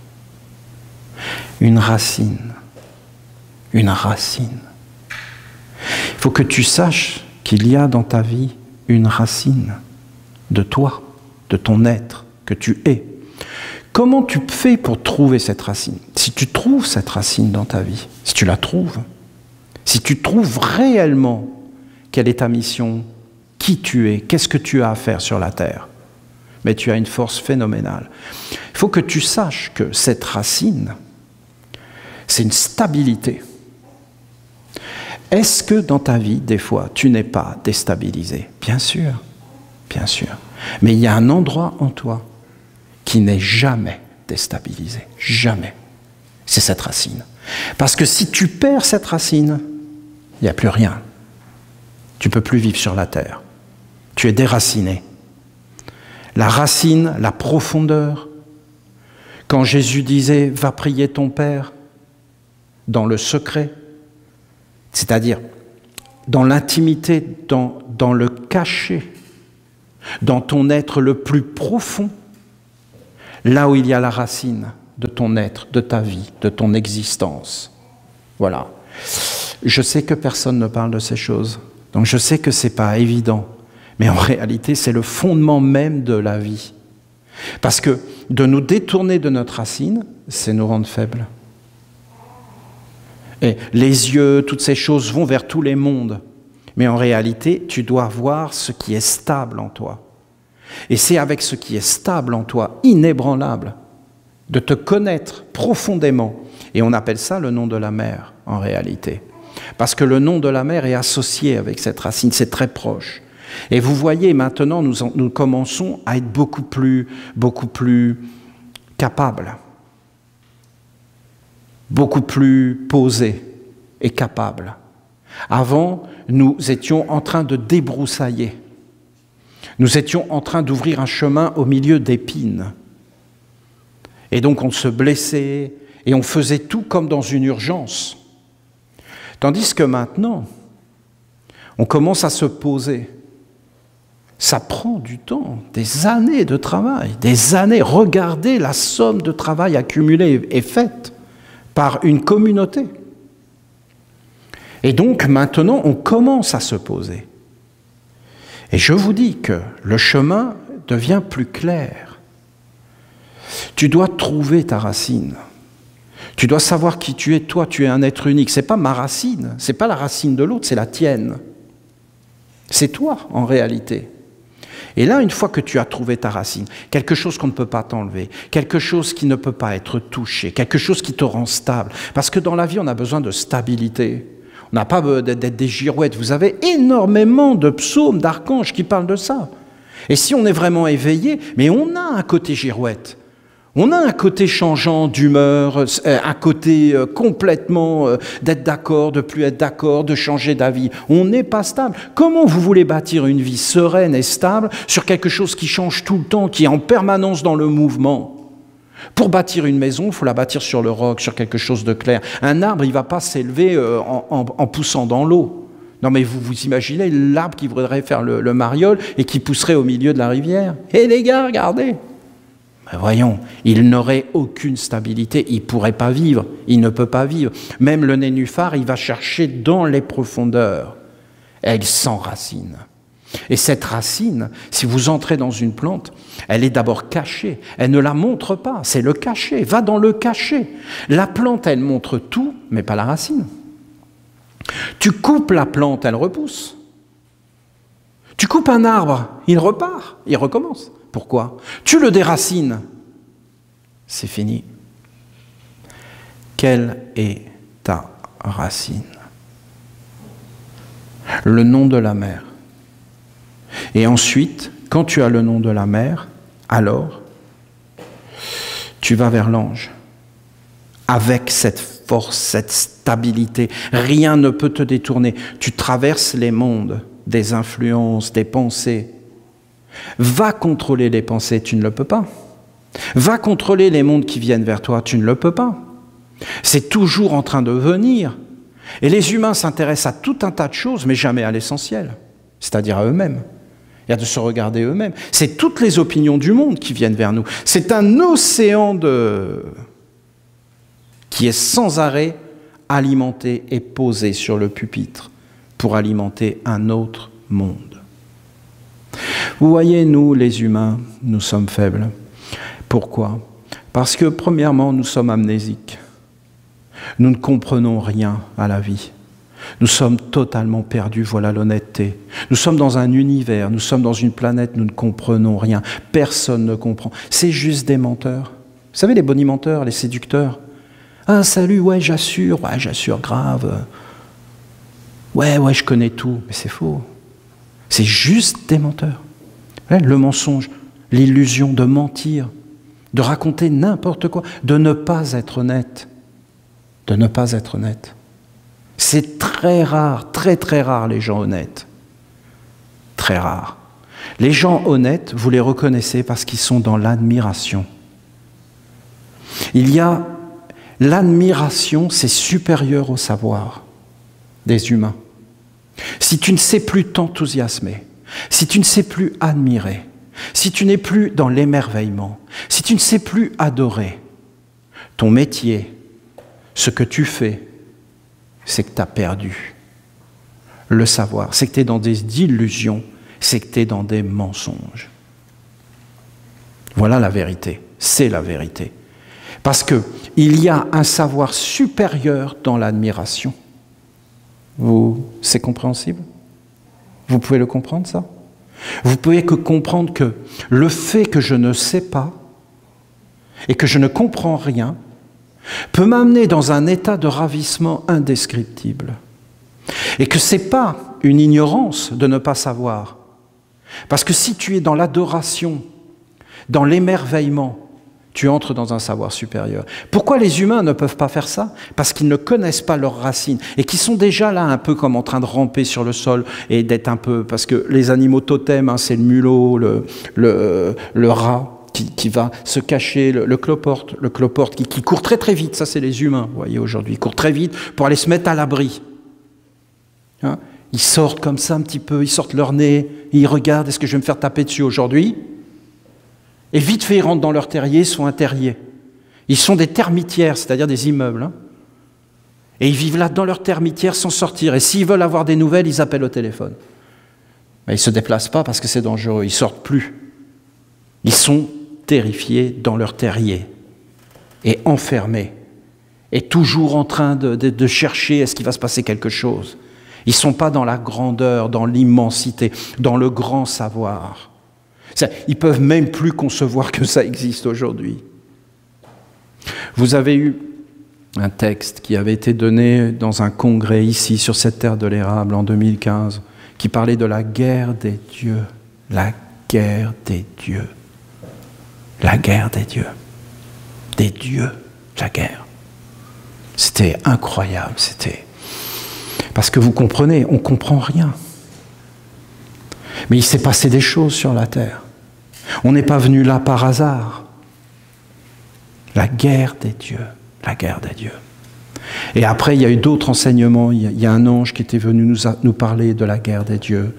Une racine. Une racine. Il faut que tu saches qu'il y a dans ta vie une racine de toi, de ton être, que tu es. Comment tu fais pour trouver cette racine? Si tu trouves cette racine dans ta vie, si tu la trouves, si tu trouves réellement quelle est ta mission, qui tu es, qu'est-ce que tu as à faire sur la terre, mais tu as une force phénoménale. Il faut que tu saches que cette racine, c'est une stabilité. Est-ce que dans ta vie, des fois, tu n'es pas déstabilisé? Bien sûr, bien sûr. Mais il y a un endroit en toi qui n'est jamais déstabilisé. Jamais. C'est cette racine. Parce que si tu perds cette racine, il n'y a plus rien. Tu ne peux plus vivre sur la terre. Tu es déraciné. La racine, la profondeur. Quand Jésus disait « Va prier ton Père » dans le secret, c'est-à-dire dans l'intimité, dans le cachet, dans ton être le plus profond, là où il y a la racine de ton être, de ta vie, de ton existence. Voilà. Je sais que personne ne parle de ces choses, donc je sais que ce n'est pas évident, mais en réalité, c'est le fondement même de la vie. Parce que de nous détourner de notre racine, c'est nous rendre faibles. Et les yeux, toutes ces choses vont vers tous les mondes. Mais en réalité, tu dois voir ce qui est stable en toi. Et c'est avec ce qui est stable en toi, inébranlable, de te connaître profondément. Et on appelle ça le nom de la mer, en réalité. Parce que le nom de la mer est associé avec cette racine, c'est très proche. Et vous voyez, maintenant, nous commençons à être beaucoup plus capables, beaucoup plus posés et capables. Avant, nous étions en train de débroussailler. Nous étions en train d'ouvrir un chemin au milieu d'épines. Et donc on se blessait et on faisait tout comme dans une urgence. Tandis que maintenant, on commence à se poser. Ça prend du temps, des années de travail, des années. Regardez la somme de travail accumulée et faite par une communauté. Et donc maintenant, on commence à se poser. Et je vous dis que le chemin devient plus clair. Tu dois trouver ta racine. Tu dois savoir qui tu es. Toi, tu es un être unique. Ce n'est pas ma racine, ce n'est pas la racine de l'autre, c'est la tienne. C'est toi, en réalité. Et là, une fois que tu as trouvé ta racine, quelque chose qu'on ne peut pas t'enlever, quelque chose qui ne peut pas être touché, quelque chose qui te rend stable. Parce que dans la vie, on a besoin de stabilité. On n'a pas d'être des girouettes. Vous avez énormément de psaumes, d'archanges qui parlent de ça. Et si on est vraiment éveillé, mais on a un côté girouette. On a un côté changeant d'humeur, un côté complètement d'être d'accord, de plus être d'accord, de changer d'avis. On n'est pas stable. Comment vous voulez bâtir une vie sereine et stable sur quelque chose qui change tout le temps, qui est en permanence dans le mouvement ? Pour bâtir une maison, il faut la bâtir sur le roc, sur quelque chose de clair. Un arbre, il ne va pas s'élever en poussant dans l'eau. Non mais vous imaginez l'arbre qui voudrait faire le mariole et qui pousserait au milieu de la rivière. Eh les gars, regardez! Ben voyons, il n'aurait aucune stabilité, il ne pourrait pas vivre, il ne peut pas vivre. Même le nénuphar, il va chercher dans les profondeurs. Elle s'enracine. Et cette racine, si vous entrez dans une plante, elle est d'abord cachée. Elle ne la montre pas, c'est le cachet. Va dans le cachet. La plante, elle montre tout, mais pas la racine. Tu coupes la plante, elle repousse. Tu coupes un arbre, il repart, il recommence. Pourquoi? Tu le déracines, c'est fini. Quelle est ta racine? Le nom de la mer. Et ensuite, quand tu as le nom de la mer, alors, tu vas vers l'ange. Avec cette force, cette stabilité, rien ne peut te détourner. Tu traverses les mondes, des influences, des pensées. Va contrôler les pensées, tu ne le peux pas. Va contrôler les mondes qui viennent vers toi, tu ne le peux pas. C'est toujours en train de venir. Et les humains s'intéressent à tout un tas de choses, mais jamais à l'essentiel, c'est-à-dire à eux-mêmes. Il y a de se regarder eux-mêmes. C'est toutes les opinions du monde qui viennent vers nous. C'est un océan qui est sans arrêt alimenté et posé sur le pupitre pour alimenter un autre monde. Vous voyez, nous, les humains, nous sommes faibles. Pourquoi? Parce que, premièrement, nous sommes amnésiques. Nous ne comprenons rien à la vie. Nous sommes totalement perdus, voilà l'honnêteté. Nous sommes dans un univers, nous sommes dans une planète, nous ne comprenons rien. Personne ne comprend. C'est juste des menteurs. Vous savez, les bonimenteurs, les séducteurs. Ah, salut, ouais, j'assure, grave. Ouais, je connais tout. Mais c'est faux. C'est juste des menteurs. Ouais, le mensonge, l'illusion de mentir, de raconter n'importe quoi, de ne pas être honnête. de ne pas être honnête. C'est très rare, très très rare les gens honnêtes. Très rare. Les gens honnêtes, vous les reconnaissez parce qu'ils sont dans l'admiration. Il y a l'admiration, c'est supérieur au savoir des humains. Si tu ne sais plus t'enthousiasmer, si tu ne sais plus admirer, si tu n'es plus dans l'émerveillement, si tu ne sais plus adorer, ton métier, ce que tu fais, c'est que tu as perdu le savoir, c'est que tu es dans des illusions, c'est que tu es dans des mensonges. Voilà la vérité, c'est la vérité. Parce qu'il y a un savoir supérieur dans l'admiration. C'est compréhensible? Vous pouvez le comprendre, ça? Vous pouvez que comprendre que le fait que je ne sais pas et que je ne comprends rien peut m'amener dans un état de ravissement indescriptible. Et que ce n'est pas une ignorance de ne pas savoir. Parce que si tu es dans l'adoration, dans l'émerveillement, tu entres dans un savoir supérieur. Pourquoi les humains ne peuvent pas faire ça? Parce qu'ils ne connaissent pas leurs racines et qu'ils sont déjà là un peu comme en train de ramper sur le sol et d'être un peu... Parce que les animaux totems, hein, c'est le mulot, le rat qui va se cacher, le cloporte qui court très très vite. Ça, c'est les humains, vous voyez, aujourd'hui. Ils courent très vite pour aller se mettre à l'abri. Hein? Ils sortent comme ça un petit peu, ils sortent leur nez, ils regardent, est-ce que je vais me faire taper dessus aujourd'hui? Et vite fait, ils rentrent dans leur terrier, ils sont un terrier. Ils sont des termitières, c'est-à-dire des immeubles. Hein. Et ils vivent là dans leur termitière sans sortir. Et s'ils veulent avoir des nouvelles, ils appellent au téléphone. Mais ils ne se déplacent pas parce que c'est dangereux, ils ne sortent plus. Ils sont terrifiés dans leur terrier et enfermés. Et toujours en train de chercher, est-ce qu'il va se passer quelque chose? Ils ne sont pas dans la grandeur, dans l'immensité, dans le grand savoir. Ils ne peuvent même plus concevoir que ça existe aujourd'hui. Vous avez eu un texte qui avait été donné dans un congrès ici, sur cette terre de l'érable, en 2015, qui parlait de la guerre des dieux. La guerre des dieux. La guerre des dieux. Des dieux, la guerre. C'était incroyable, c'était... Parce que vous comprenez, on ne comprend rien. Mais il s'est passé des choses sur la terre. On n'est pas venu là par hasard. La guerre des dieux, la guerre des dieux. Et après, il y a eu d'autres enseignements. Il y a un ange qui était venu nous parler de la guerre des dieux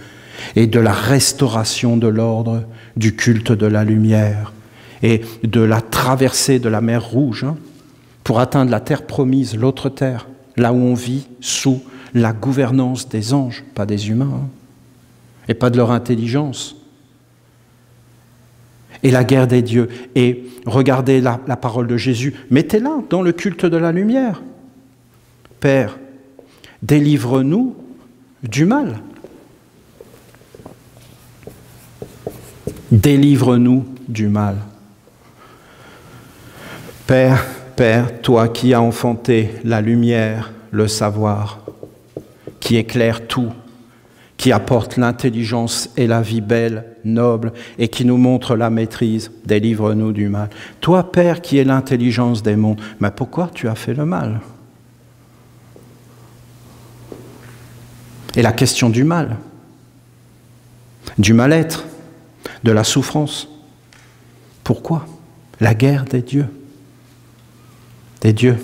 et de la restauration de l'ordre, du culte de la lumière et de la traversée de la mer Rouge, hein, pour atteindre la terre promise, l'autre terre, là où on vit sous la gouvernance des anges, pas des humains, hein, et pas de leur intelligence. Et la guerre des dieux. Et regardez la parole de Jésus, mettez-la dans le culte de la lumière. Père, délivre-nous du mal. Délivre-nous du mal. Père, toi qui as enfanté la lumière, le savoir, qui éclaire tout, qui apporte l'intelligence et la vie belle, noble, et qui nous montre la maîtrise, délivre-nous du mal. Toi, Père, qui es l'intelligence des mondes, mais pourquoi tu as fait le mal? Et la question du mal, du mal-être, de la souffrance. Pourquoi? La guerre des dieux. Des dieux.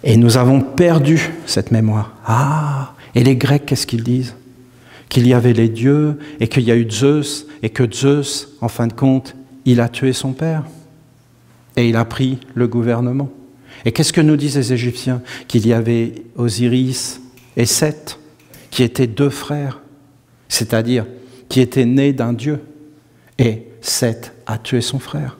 Et nous avons perdu cette mémoire. Ah! Et les Grecs, qu'est-ce qu'ils disent? Qu'il y avait les dieux et qu'il y a eu Zeus et que Zeus, en fin de compte, il a tué son père et il a pris le gouvernement. Et qu'est-ce que nous disent les Égyptiens? Qu'il y avait Osiris et Seth, qui étaient deux frères, c'est-à-dire qui étaient nés d'un dieu. Et Seth a tué son frère.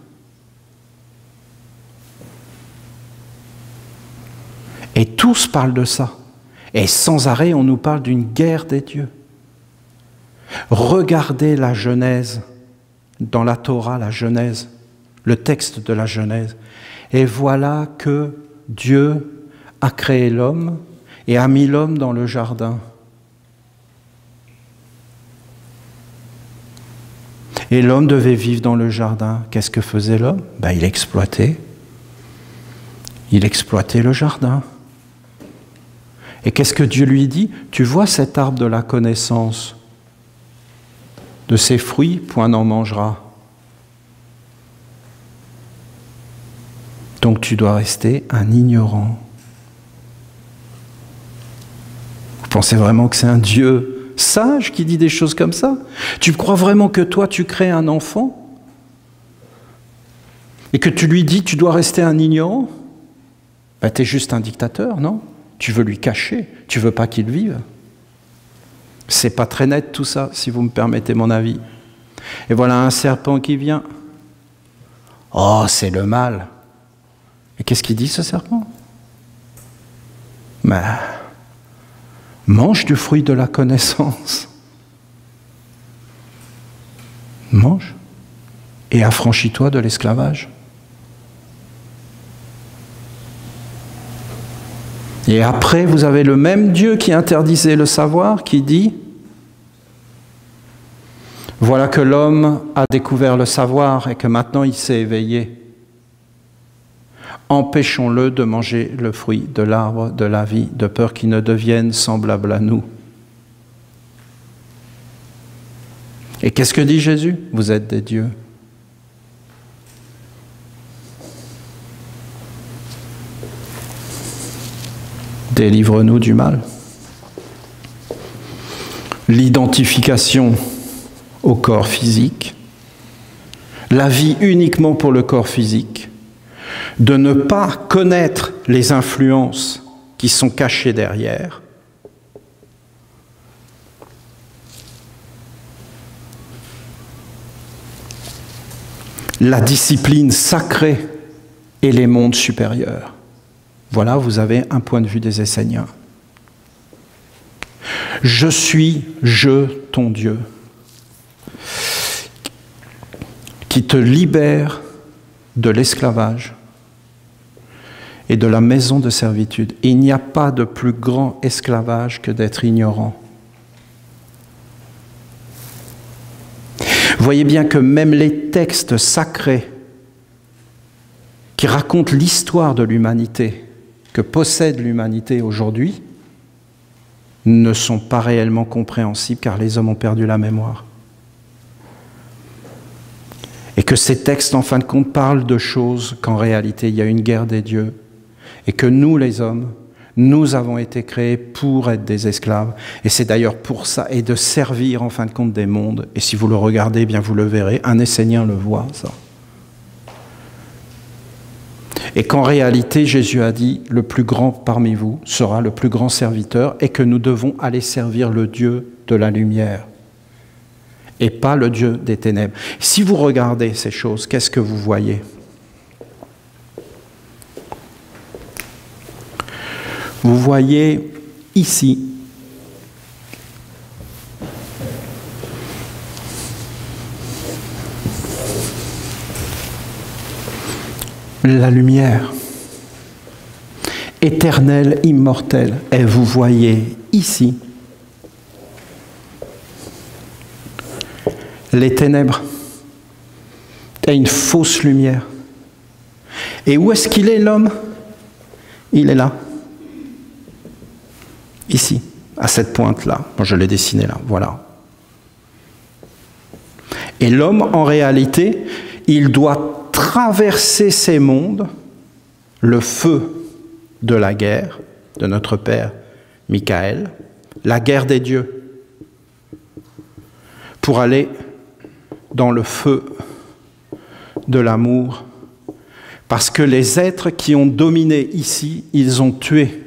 Et tous parlent de ça. Et sans arrêt, on nous parle d'une guerre des dieux. Regardez la Genèse, dans la Torah, la Genèse, le texte de la Genèse. Et voilà que Dieu a créé l'homme et a mis l'homme dans le jardin. Et l'homme devait vivre dans le jardin. Qu'est-ce que faisait l'homme? Il exploitait. Il exploitait le jardin. Et qu'est-ce que Dieu lui dit? Tu vois cet arbre de la connaissance? De ses fruits, point n'en mangera. Donc tu dois rester un ignorant. Vous pensez vraiment que c'est un Dieu sage qui dit des choses comme ça? Tu crois vraiment que toi, tu crées un enfant et que tu lui dis tu dois rester un ignorant? Ben, tu es juste un dictateur, non? Tu veux lui cacher, tu veux pas qu'il vive. C'est pas très net tout ça, si vous me permettez mon avis. Et voilà un serpent qui vient. Oh, c'est le mal. Et qu'est-ce qu'il dit ce serpent? Mais mange du fruit de la connaissance. Mange et affranchis-toi de l'esclavage. Et après, vous avez le même Dieu qui interdisait le savoir, qui dit « Voilà que l'homme a découvert le savoir et que maintenant il s'est éveillé. Empêchons-le de manger le fruit de l'arbre de la vie, de peur qu'il ne devienne semblable à nous. » Et qu'est-ce que dit Jésus? Vous êtes des dieux. Délivre-nous du mal. L'identification au corps physique, la vie uniquement pour le corps physique, de ne pas connaître les influences qui sont cachées derrière, la discipline sacrée et les mondes supérieurs. Voilà, vous avez un point de vue des Esséniens. Je suis, ton Dieu, qui te libère de l'esclavage et de la maison de servitude. Il n'y a pas de plus grand esclavage que d'être ignorant. Vous voyez bien que même les textes sacrés qui racontent l'histoire de l'humanité, que possède l'humanité aujourd'hui, ne sont pas réellement compréhensibles car les hommes ont perdu la mémoire. Et que ces textes, en fin de compte, parlent de choses qu'en réalité, il y a une guerre des dieux et que nous, les hommes, nous avons été créés pour être des esclaves. Et c'est d'ailleurs pour ça, et de servir, en fin de compte, des mondes. Et si vous le regardez, bien vous le verrez, un Essénien le voit, ça. Et qu'en réalité, Jésus a dit, le plus grand parmi vous sera le plus grand serviteur et que nous devons aller servir le Dieu de la lumière et pas le Dieu des ténèbres. Si vous regardez ces choses, qu'est-ce que vous voyez? Vous voyez ici la lumière, éternelle, immortelle. Et vous voyez ici les ténèbres et une fausse lumière. Et où est-ce qu'il est, l'homme? Il est là, ici, à cette pointe-là. Moi, je l'ai dessiné là, voilà. Et l'homme, en réalité, il doit traverser ces mondes, le feu de la guerre de notre Père Michael, la guerre des dieux, pour aller dans le feu de l'amour, parce que les êtres qui ont dominé ici, ils ont tué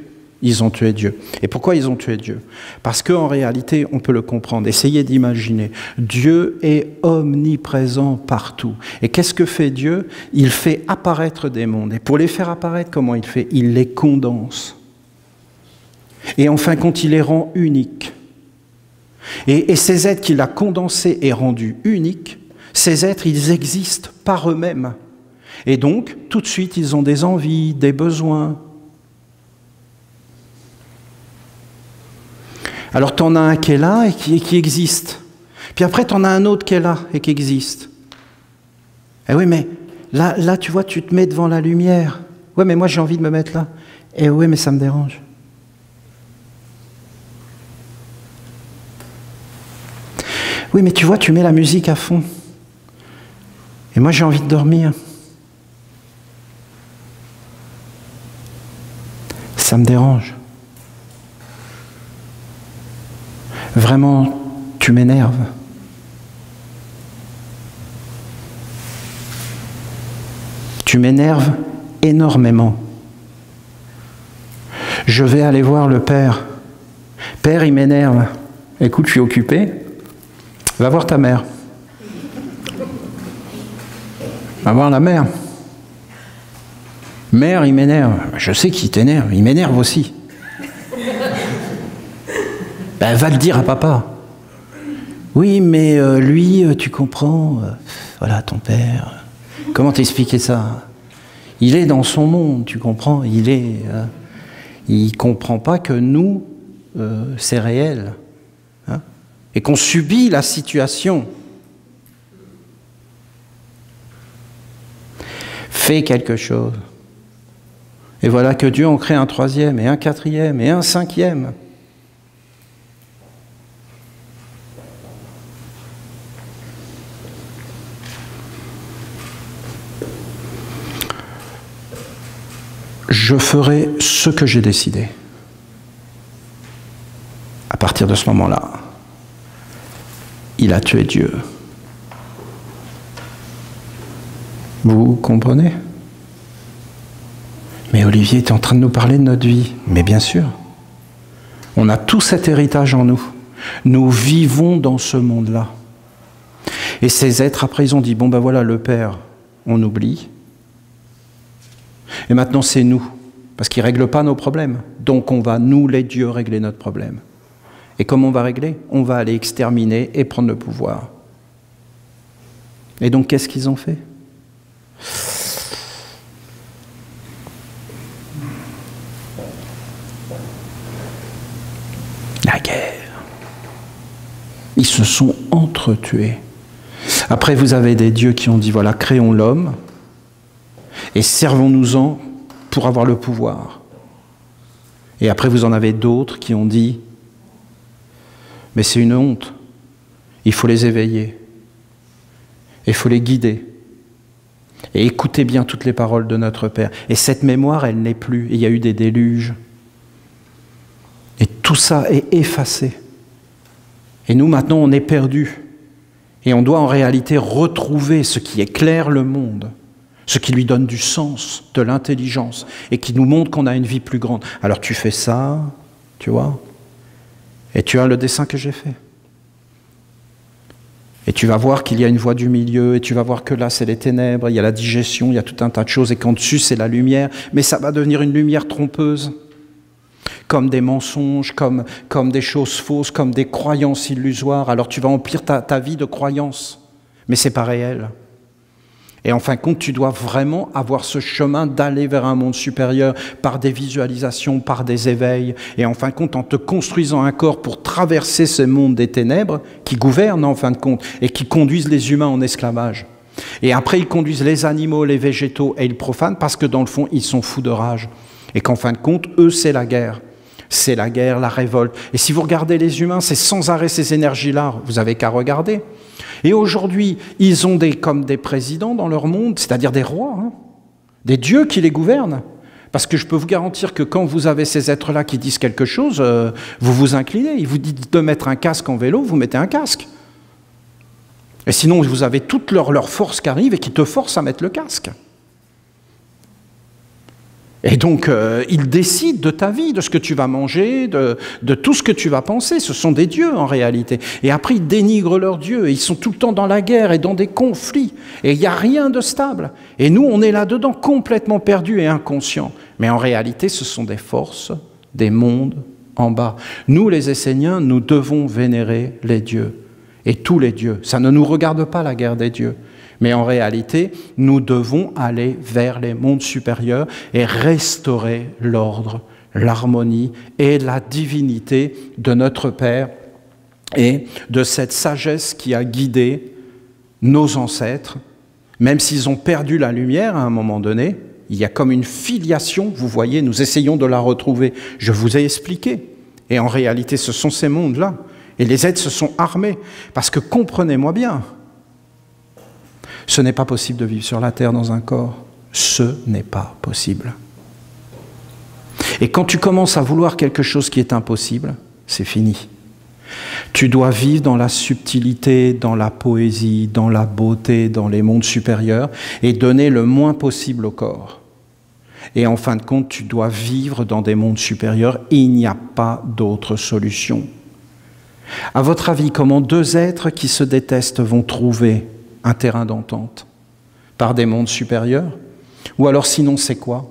Dieu. Et pourquoi ils ont tué Dieu? Parce qu'en réalité, on peut le comprendre. Essayez d'imaginer. Dieu est omniprésent partout. Et qu'est-ce que fait Dieu? Il fait apparaître des mondes. Et pour les faire apparaître, comment il fait? Il les condense. Et en fin de compte, il les rend uniques. Et ces êtres qu'il a condensés et rendus uniques, ces êtres, ils existent par eux-mêmes. Et donc, tout de suite, ils ont des envies, des besoins. Alors, tu en as un qui est là et qui existe. Puis après, tu en as un autre qui est là et qui existe. Eh oui, mais là, tu vois, tu te mets devant la lumière. Ouais, mais moi j'ai envie de me mettre là. Eh oui, mais ça me dérange. Oui, mais tu vois, tu mets la musique à fond. Et moi j'ai envie de dormir. Ça me dérange. Vraiment, tu m'énerves. Tu m'énerves énormément. Je vais aller voir le père. Père, il m'énerve. Écoute, je suis occupé. Va voir ta mère. Va voir la mère. Mère, il m'énerve. Je sais qu'il t'énerve. Il m'énerve aussi. Ben, va le dire à papa. Oui, mais lui, tu comprends, voilà, ton père. Comment t'expliquer ça? Il est dans son monde, tu comprends? Il comprend pas que nous, c'est réel. Hein, et qu'on subit la situation. Fais quelque chose. Et voilà que Dieu en crée un troisième, et un quatrième, et un cinquième. Je ferai ce que j'ai décidé. À partir de ce moment-là, il a tué Dieu. Vous comprenez? Mais Olivier est en train de nous parler de notre vie. Mais bien sûr, on a tout cet héritage en nous. Nous vivons dans ce monde-là. Et ces êtres, après, ils ont dit, bon ben voilà, le Père, on oublie. Et maintenant, c'est nous. Parce qu'il ne règle pas nos problèmes. Donc, on va, nous, les dieux, régler notre problème. Et comment on va régler? On va aller exterminer et prendre le pouvoir. Et donc, qu'est-ce qu'ils ont fait? La guerre. Ils se sont entretués. Après, vous avez des dieux qui ont dit, voilà, créons l'homme et servons-nous-en pour avoir le pouvoir. Et après, vous en avez d'autres qui ont dit, mais c'est une honte, il faut les éveiller, il faut les guider. Et écoutez bien toutes les paroles de notre Père. Et cette mémoire, elle n'est plus. Il y a eu des déluges. Et tout ça est effacé. Et nous, maintenant, on est perdus. Et on doit en réalité retrouver ce qui éclaire le monde, ce qui lui donne du sens, de l'intelligence, et qui nous montre qu'on a une vie plus grande. Alors tu fais ça, tu vois, et tu as le dessin que j'ai fait. Et tu vas voir qu'il y a une voie du milieu, et tu vas voir que là, c'est les ténèbres, il y a la digestion, il y a tout un tas de choses, et qu'en dessus, c'est la lumière. Mais ça va devenir une lumière trompeuse, comme des mensonges, comme des choses fausses, comme des croyances illusoires. Alors tu vas emplir ta vie de croyances, mais c'est pas réel. Et en fin de compte, tu dois vraiment avoir ce chemin d'aller vers un monde supérieur par des visualisations, par des éveils. Et en fin de compte, en te construisant un corps pour traverser ce monde des ténèbres qui gouvernent en fin de compte et qui conduisent les humains en esclavage. Et après, ils conduisent les animaux, les végétaux et ils profanent parce que dans le fond, ils sont fous de rage. Et qu'en fin de compte, eux, c'est la guerre. C'est la guerre, la révolte. Et si vous regardez les humains, c'est sans arrêt ces énergies-là. Vous n'avez qu'à regarder. Et aujourd'hui, ils ont comme des présidents dans leur monde, c'est-à-dire des rois, hein, des dieux qui les gouvernent. Parce que je peux vous garantir que quand vous avez ces êtres-là qui disent quelque chose, vous vous inclinez. Ils vous disent de mettre un casque en vélo, vous mettez un casque. Et sinon, vous avez toute leur force qui arrive et qui te force à mettre le casque. Et donc, ils décident de ta vie, de ce que tu vas manger, de tout ce que tu vas penser. Ce sont des dieux, en réalité. Et après, ils dénigrent leurs dieux. Et ils sont tout le temps dans la guerre et dans des conflits. Et il n'y a rien de stable. Et nous, on est là-dedans, complètement perdus et inconscients. Mais en réalité, ce sont des forces, des mondes en bas. Nous, les Esséniens, nous devons vénérer les dieux. Et tous les dieux. Ça ne nous regarde pas, la guerre des dieux. Mais en réalité, nous devons aller vers les mondes supérieurs et restaurer l'ordre, l'harmonie et la divinité de notre Père et de cette sagesse qui a guidé nos ancêtres, même s'ils ont perdu la lumière à un moment donné, Il y a comme une filiation, vous voyez, nous essayons de la retrouver. Je vous ai expliqué. Et en réalité, ce sont ces mondes-là. Et les êtres se sont armés. Parce que comprenez-moi bien, ce n'est pas possible de vivre sur la terre dans un corps. Ce n'est pas possible. Et quand tu commences à vouloir quelque chose qui est impossible, c'est fini. Tu dois vivre dans la subtilité, dans la poésie, dans la beauté, dans les mondes supérieurs et donner le moins possible au corps. Et en fin de compte, tu dois vivre dans des mondes supérieurs. Il n'y a pas d'autre solution. À votre avis, comment deux êtres qui se détestent vont trouver un terrain d'entente? Par des mondes supérieurs? Ou alors sinon, c'est quoi?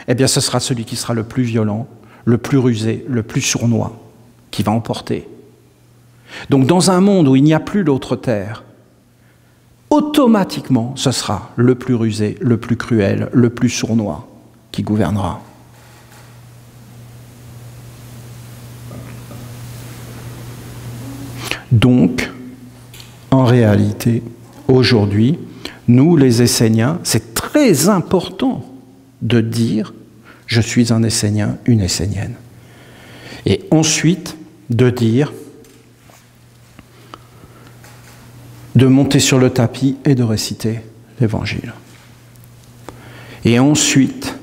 Eh bien, ce sera celui qui sera le plus violent, le plus rusé, le plus sournois, qui va emporter. Donc, dans un monde où il n'y a plus l'autre terre, automatiquement, ce sera le plus rusé, le plus cruel, le plus sournois qui gouvernera. Donc, en réalité, aujourd'hui, nous, les Esséniens, c'est très important de dire « je suis un Essénien, une Essénienne ». Et ensuite, de dire, de monter sur le tapis et de réciter l'Évangile. Et ensuite,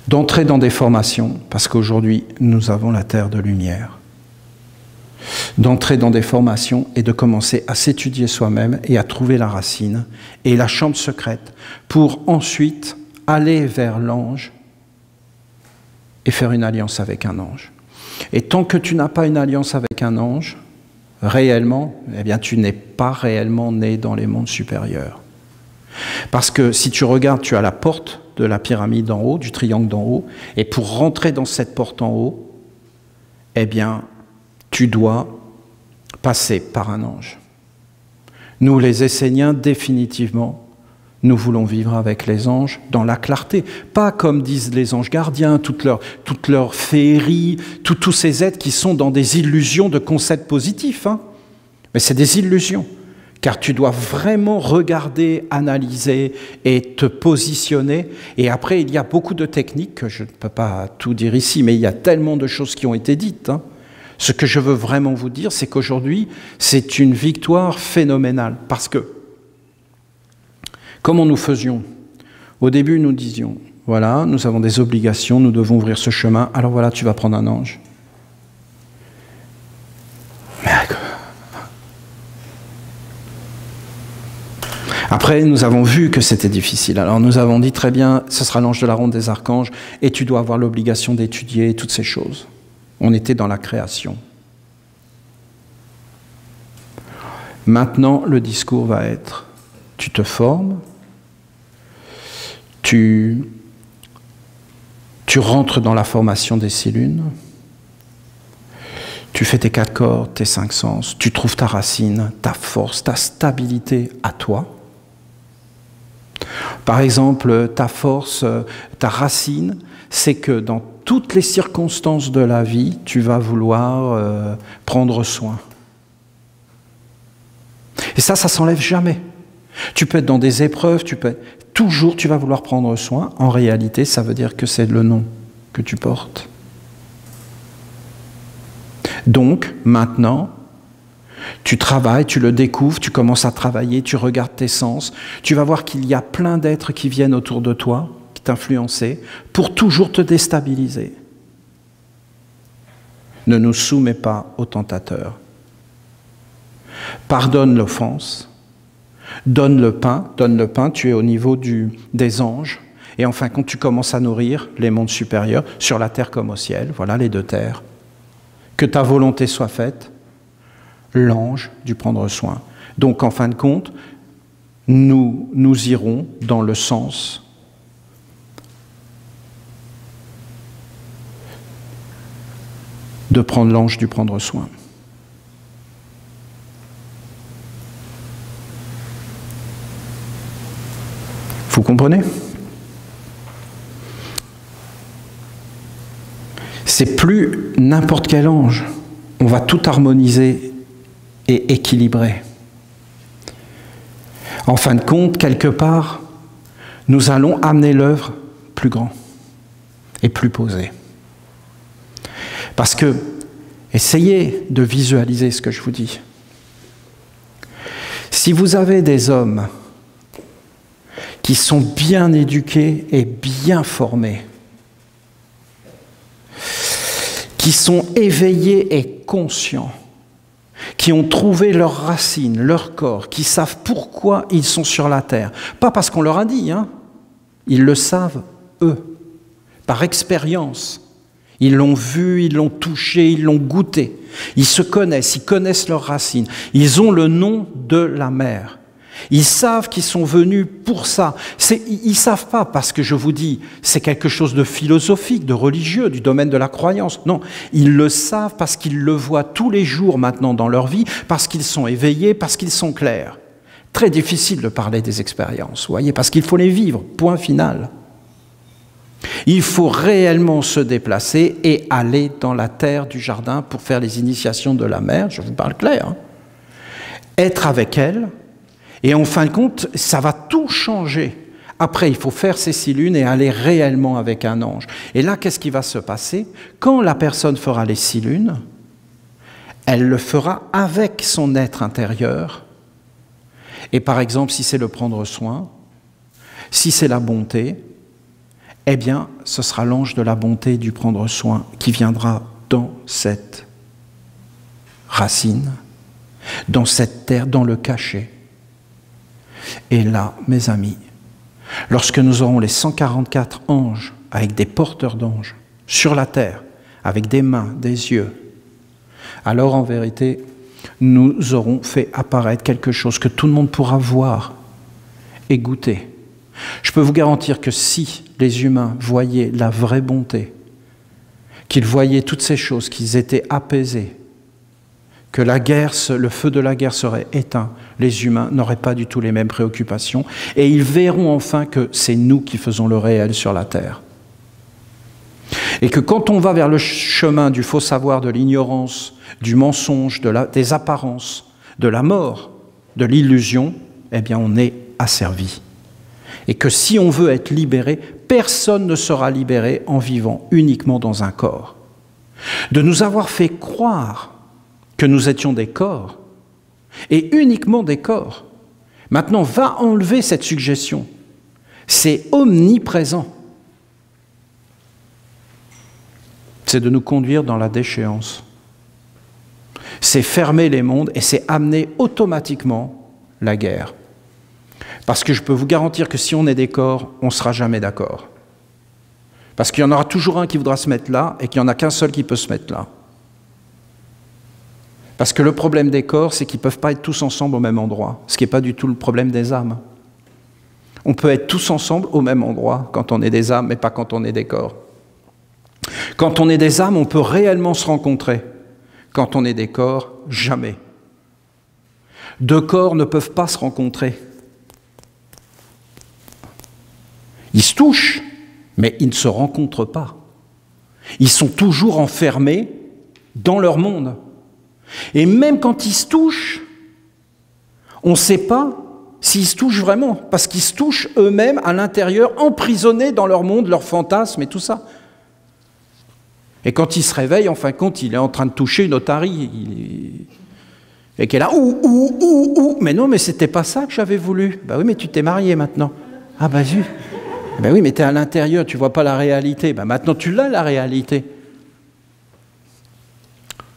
d'entrer dans des formations, parce qu'aujourd'hui, nous avons la terre de lumière. D'entrer dans des formations et de commencer à s'étudier soi-même et à trouver la racine et la chambre secrète pour ensuite aller vers l'ange et faire une alliance avec un ange. Et tant que tu n'as pas une alliance avec un ange, réellement, eh bien, tu n'es pas réellement né dans les mondes supérieurs. Parce que si tu regardes, tu as la porte de la pyramide en haut, du triangle d'en haut, et pour rentrer dans cette porte en haut, eh bien, tu dois passer par un ange. Nous, les Esséniens, définitivement, nous voulons vivre avec les anges dans la clarté. Pas comme disent les anges gardiens, toute leur féerie, tous ces êtres qui sont dans des illusions de concepts positifs. Hein. Mais c'est des illusions. Car tu dois vraiment regarder, analyser et te positionner. Et après, il y a beaucoup de techniques, que je ne peux pas tout dire ici, mais il y a tellement de choses qui ont été dites. Hein. Ce que je veux vraiment vous dire, c'est qu'aujourd'hui, c'est une victoire phénoménale. Parce que, comment nous faisions? Au début, nous disions, voilà, nous avons des obligations, nous devons ouvrir ce chemin, alors voilà, tu vas prendre un ange. Mais après, nous avons vu que c'était difficile. Alors nous avons dit, très bien, ce sera l'ange de la ronde des archanges, et tu dois avoir l'obligation d'étudier toutes ces choses. On était dans la création. Maintenant, le discours va être, tu te formes, tu rentres dans la formation des 6 lunes, tu fais tes 4 corps, tes 5 sens, tu trouves ta racine, ta force, ta stabilité à toi. Par exemple, ta force, ta racine, c'est que dans toutes les circonstances de la vie, tu vas vouloir prendre soin. Et ça s'enlève jamais. Tu peux être dans des épreuves, toujours tu vas vouloir prendre soin. En réalité, ça veut dire que c'est le nom que tu portes. Donc, maintenant, tu travailles, tu le découvres, tu commences à travailler, tu regardes tes sens, tu vas voir qu'il y a plein d'êtres qui viennent autour de toi, qui t'influencent, pour toujours te déstabiliser. Ne nous soumets pas au tentateur. Pardonne l'offense, donne le pain, tu es au niveau des anges, et enfin quand tu commences à nourrir les mondes supérieurs, sur la terre comme au ciel, voilà les 2 terres, que ta volonté soit faite, l'ange du prendre soin. Donc en fin de compte, nous irons dans le sens de prendre l'ange du prendre soin. Vous comprenez? C'est plus n'importe quel ange. On va tout harmoniser et équilibrer. En fin de compte, quelque part, nous allons amener l'œuvre plus grand et plus posée. Parce que, essayez de visualiser ce que je vous dis. Si vous avez des hommes qui sont bien éduqués et bien formés, qui sont éveillés et conscients, qui ont trouvé leurs racines, leur corps, qui savent pourquoi ils sont sur la terre. Pas parce qu'on leur a dit, hein. Ils le savent, eux, par expérience. Ils l'ont vu, ils l'ont touché, ils l'ont goûté. Ils se connaissent, ils connaissent leurs racines. Ils ont le nom de la mer. Ils savent qu'ils sont venus pour ça. Ils ne savent pas parce que je vous dis, c'est quelque chose de philosophique, de religieux, du domaine de la croyance. Non, ils le savent parce qu'ils le voient tous les jours maintenant dans leur vie, parce qu'ils sont éveillés, parce qu'ils sont clairs. Très difficile de parler des expériences, vous voyez, parce qu'il faut les vivre, point final. Il faut réellement se déplacer et aller dans la terre du jardin pour faire les initiations de la mer, je vous parle clair. Hein. Être avec elle, et en fin de compte, ça va tout changer. Après, il faut faire ces 6 lunes et aller réellement avec un ange. Et là, qu'est-ce qui va se passer? Quand la personne fera les 6 lunes, elle le fera avec son être intérieur. Et par exemple, si c'est le prendre soin, si c'est la bonté, eh bien, ce sera l'ange de la bonté du prendre soin qui viendra dans cette racine, dans cette terre, dans le cachet. Et là, mes amis, lorsque nous aurons les 144 anges avec des porteurs d'anges sur la terre, avec des mains, des yeux, alors en vérité, nous aurons fait apparaître quelque chose que tout le monde pourra voir et goûter. Je peux vous garantir que si les humains voyaient la vraie bonté, qu'ils voyaient toutes ces choses, qu'ils étaient apaisés, que la guerre, le feu de la guerre serait éteint, les humains n'auraient pas du tout les mêmes préoccupations et ils verront enfin que c'est nous qui faisons le réel sur la terre. Et que quand on va vers le chemin du faux savoir, de l'ignorance, du mensonge, des apparences, de la mort, de l'illusion, eh bien on est asservi. Et que si on veut être libéré, personne ne sera libéré en vivant uniquement dans un corps. De nous avoir fait croire que nous étions des corps, et uniquement des corps. Maintenant, va enlever cette suggestion. C'est omniprésent. C'est de nous conduire dans la déchéance. C'est fermer les mondes et c'est amener automatiquement la guerre. Parce que je peux vous garantir que si on est des corps, on ne sera jamais d'accord. Parce qu'il y en aura toujours un qui voudra se mettre là et qu'il n'y en a qu'un seul qui peut se mettre là. Parce que le problème des corps, c'est qu'ils ne peuvent pas être tous ensemble au même endroit, ce qui n'est pas du tout le problème des âmes. On peut être tous ensemble au même endroit quand on est des âmes, mais pas quand on est des corps. Quand on est des âmes, on peut réellement se rencontrer. Quand on est des corps, jamais. 2 corps ne peuvent pas se rencontrer. Ils se touchent, mais ils ne se rencontrent pas. Ils sont toujours enfermés dans leur monde. Et même quand ils se touchent, on ne sait pas s'ils se touchent vraiment, parce qu'ils se touchent eux-mêmes à l'intérieur, emprisonnés dans leur monde, leurs fantasmes et tout ça. Et quand il se réveille, en fin de compte, il est en train de toucher une otarie. Et qu'elle a ouh. Mais non, mais c'était pas ça que j'avais voulu. Ben oui, mais tu t'es marié maintenant. Ah ben zut. Ben oui, mais tu es à l'intérieur, tu vois pas la réalité. Ben maintenant, tu l'as, la réalité.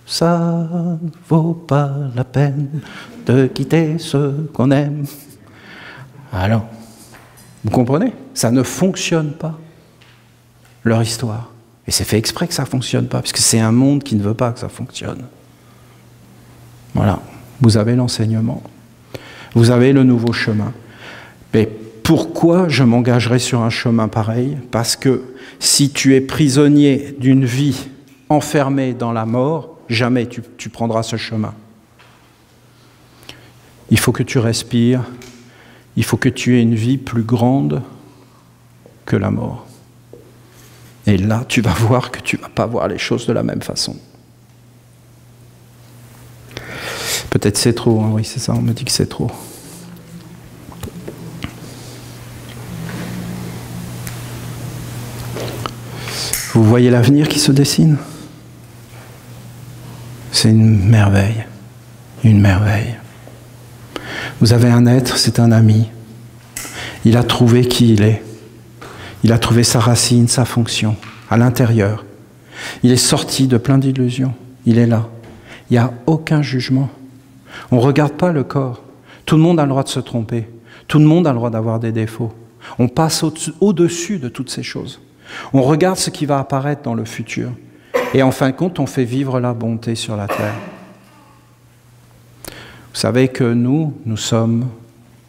Ça ne vaut pas la peine de quitter ce qu'on aime. Alors, vous comprenez? Ça ne fonctionne pas, leur histoire. Et c'est fait exprès que ça ne fonctionne pas, puisque c'est un monde qui ne veut pas que ça fonctionne. Voilà, vous avez l'enseignement. Vous avez le nouveau chemin. Mais pourquoi je m'engagerai sur un chemin pareil? Parce que si tu es prisonnier d'une vie enfermée dans la mort, jamais tu prendras ce chemin. Il faut que tu respires, il faut que tu aies une vie plus grande que la mort. Et là, tu vas voir que tu ne vas pas voir les choses de la même façon. Peut-être c'est trop, hein, oui c'est ça, on me dit que c'est trop. Vous voyez l'avenir qui se dessine? C'est une merveille, une merveille. Vous avez un être, c'est un ami. Il a trouvé qui il est. Il a trouvé sa racine, sa fonction, à l'intérieur. Il est sorti de plein d'illusions. Il est là. Il n'y a aucun jugement. On ne regarde pas le corps. Tout le monde a le droit de se tromper. Tout le monde a le droit d'avoir des défauts. On passe au-dessus de toutes ces choses. On regarde ce qui va apparaître dans le futur. Et en fin de compte, on fait vivre la bonté sur la terre. Vous savez que nous sommes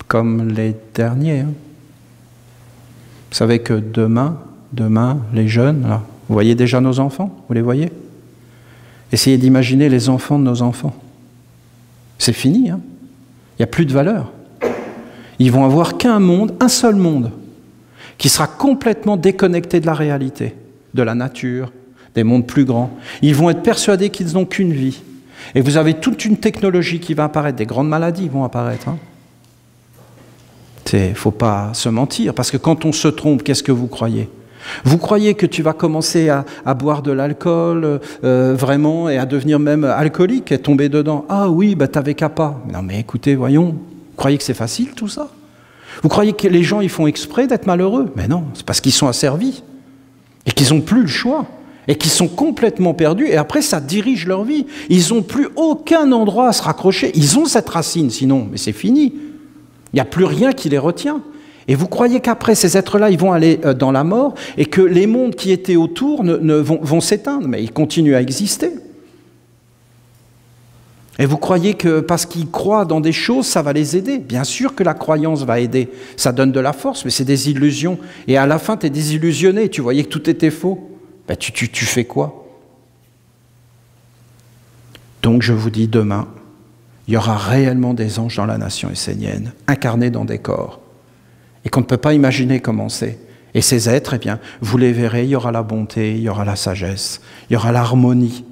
comme les derniers. Vous savez que demain, les jeunes, là, vous voyez déjà nos enfants? Vous les voyez? Essayez d'imaginer les enfants de nos enfants. C'est fini, hein? Il n'y a plus de valeur. Ils vont avoir qu'un monde, un seul monde, qui sera complètement déconnecté de la réalité, de la nature, des mondes plus grands. Ils vont être persuadés qu'ils n'ont qu'une vie. Et vous avez toute une technologie qui va apparaître, des grandes maladies vont apparaître. Hein. Il ne faut pas se mentir, parce que quand on se trompe, qu'est-ce que vous croyez? Vous croyez que tu vas commencer à boire de l'alcool, vraiment, et à devenir même alcoolique, et tomber dedans? Ah oui, bah t'avais qu'à pas. Non mais écoutez, voyons, vous croyez que c'est facile tout ça? Vous croyez que les gens ils font exprès d'être malheureux? Mais non, c'est parce qu'ils sont asservis, et qu'ils n'ont plus le choix, et qu'ils sont complètement perdus, et après ça dirige leur vie. Ils n'ont plus aucun endroit à se raccrocher, ils ont cette racine sinon, mais c'est fini. Il n'y a plus rien qui les retient. Et vous croyez qu'après, ces êtres-là, ils vont aller dans la mort et que les mondes qui étaient autour vont s'éteindre, mais ils continuent à exister. Et vous croyez que parce qu'ils croient dans des choses, ça va les aider. Bien sûr que la croyance va aider. Ça donne de la force, mais c'est des illusions. Et à la fin, tu es désillusionné. Tu voyais que tout était faux. Ben, tu fais quoi? Donc je vous dis, demain, il y aura réellement des anges dans la nation essénienne, incarnés dans des corps. Et qu'on ne peut pas imaginer comment c'est. Et ces êtres, eh bien, vous les verrez, il y aura la bonté, il y aura la sagesse, il y aura l'harmonie.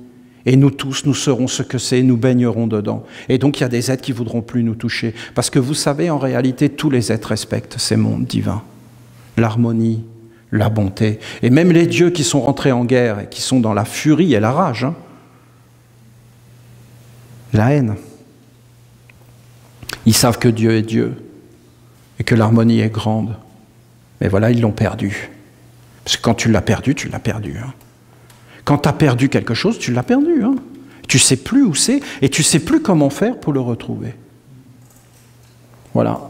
Et nous tous, nous saurons ce que c'est, nous baignerons dedans. Et donc, il y a des êtres qui ne voudront plus nous toucher. Parce que vous savez, en réalité, tous les êtres respectent ces mondes divins. L'harmonie, la bonté. Et même les dieux qui sont rentrés en guerre et qui sont dans la furie et la rage. Hein, la haine. Ils savent que Dieu est Dieu. Et que l'harmonie est grande. Mais voilà, ils l'ont perdu. Parce que quand tu l'as perdu, tu l'as perdu. Hein. Quand tu as perdu quelque chose, tu l'as perdu. Hein. Tu ne sais plus où c'est, et tu ne sais plus comment faire pour le retrouver. Voilà.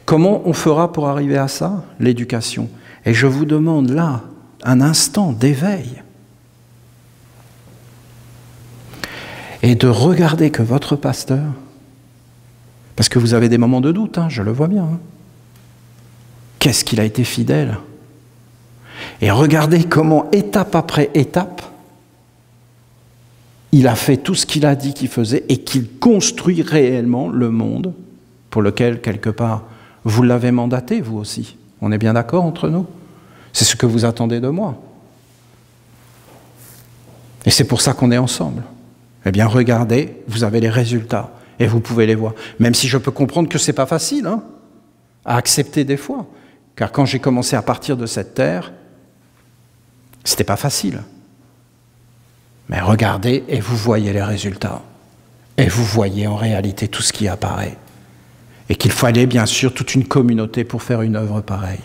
Comment on fera pour arriver à ça? L'éducation. Et je vous demande là, un instant d'éveil. Et de regarder que votre pasteur, parce que vous avez des moments de doute, hein, je le vois bien, hein. Qu'est-ce qu'il a été fidèle. Et regardez comment, étape après étape, il a fait tout ce qu'il a dit qu'il faisait et qu'il construit réellement le monde pour lequel, quelque part, vous l'avez mandaté, vous aussi. On est bien d'accord entre nous? C'est ce que vous attendez de moi. Et c'est pour ça qu'on est ensemble. Eh bien, regardez, vous avez les résultats et vous pouvez les voir. Même si je peux comprendre que ce n'est pas facile, hein, à accepter des fois. Car quand j'ai commencé à partir de cette terre, c'était pas facile. Mais regardez et vous voyez les résultats. Et vous voyez en réalité tout ce qui apparaît. Et qu'il fallait bien sûr toute une communauté pour faire une œuvre pareille.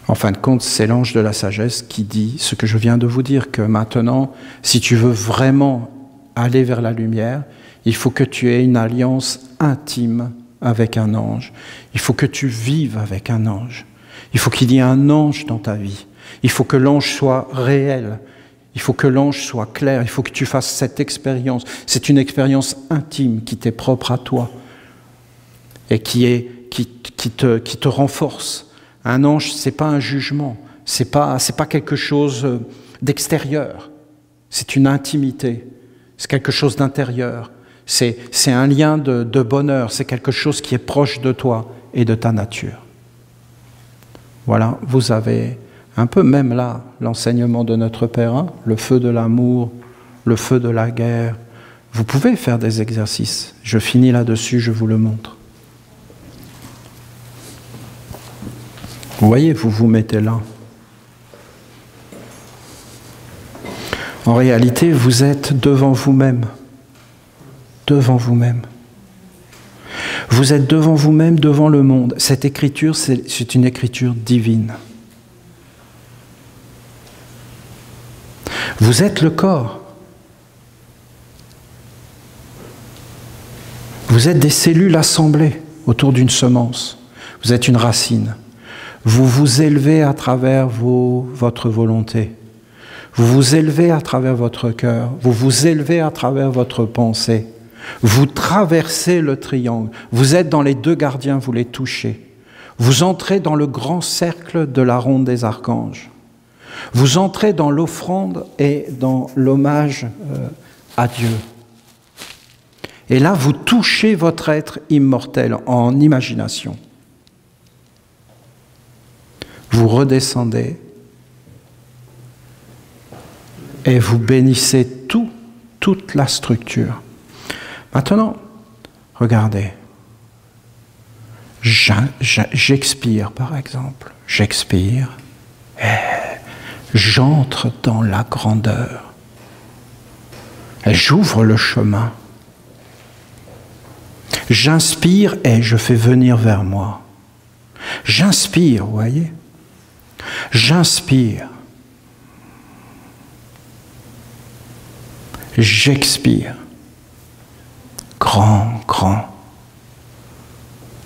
En fin de compte, c'est l'ange de la sagesse qui dit ce que je viens de vous dire, que maintenant, si tu veux vraiment aller vers la lumière, il faut que tu aies une alliance intime avec un ange. Il faut que tu vives avec un ange. Il faut qu'il y ait un ange dans ta vie. Il faut que l'ange soit réel. Il faut que l'ange soit clair. Il faut que tu fasses cette expérience. C'est une expérience intime qui t'est propre à toi et qui te renforce. Un ange, c'est pas un jugement. C'est pas quelque chose d'extérieur. C'est une intimité. C'est quelque chose d'intérieur. C'est un lien de bonheur, c'est quelque chose qui est proche de toi et de ta nature. Voilà, vous avez un peu même là l'enseignement de notre Père, hein, le feu de l'amour, le feu de la guerre. Vous pouvez faire des exercices. Je finis là-dessus, je vous le montre. Vous voyez, vous vous mettez là. En réalité, vous êtes devant vous-même. Devant vous-même. Vous êtes devant vous-même, devant le monde. Cette écriture, c'est une écriture divine. Vous êtes le corps. Vous êtes des cellules assemblées autour d'une semence. Vous êtes une racine. Vous vous élevez à travers votre volonté. Vous vous élevez à travers votre cœur. Vous vous élevez à travers votre pensée. Vous traversez le triangle. Vous êtes dans les deux gardiens, vous les touchez. Vous entrez dans le grand cercle de la ronde des archanges. Vous entrez dans l'offrande et dans l'hommage à Dieu. Et là, vous touchez votre être immortel en imagination. Vous redescendez et vous bénissez toute la structure. Maintenant, regardez. J'expire, par exemple. J'expire et j'entre dans la grandeur. Et j'ouvre le chemin. J'inspire et je fais venir vers moi. J'inspire, vous voyez? J'inspire. J'expire. Grand, grand.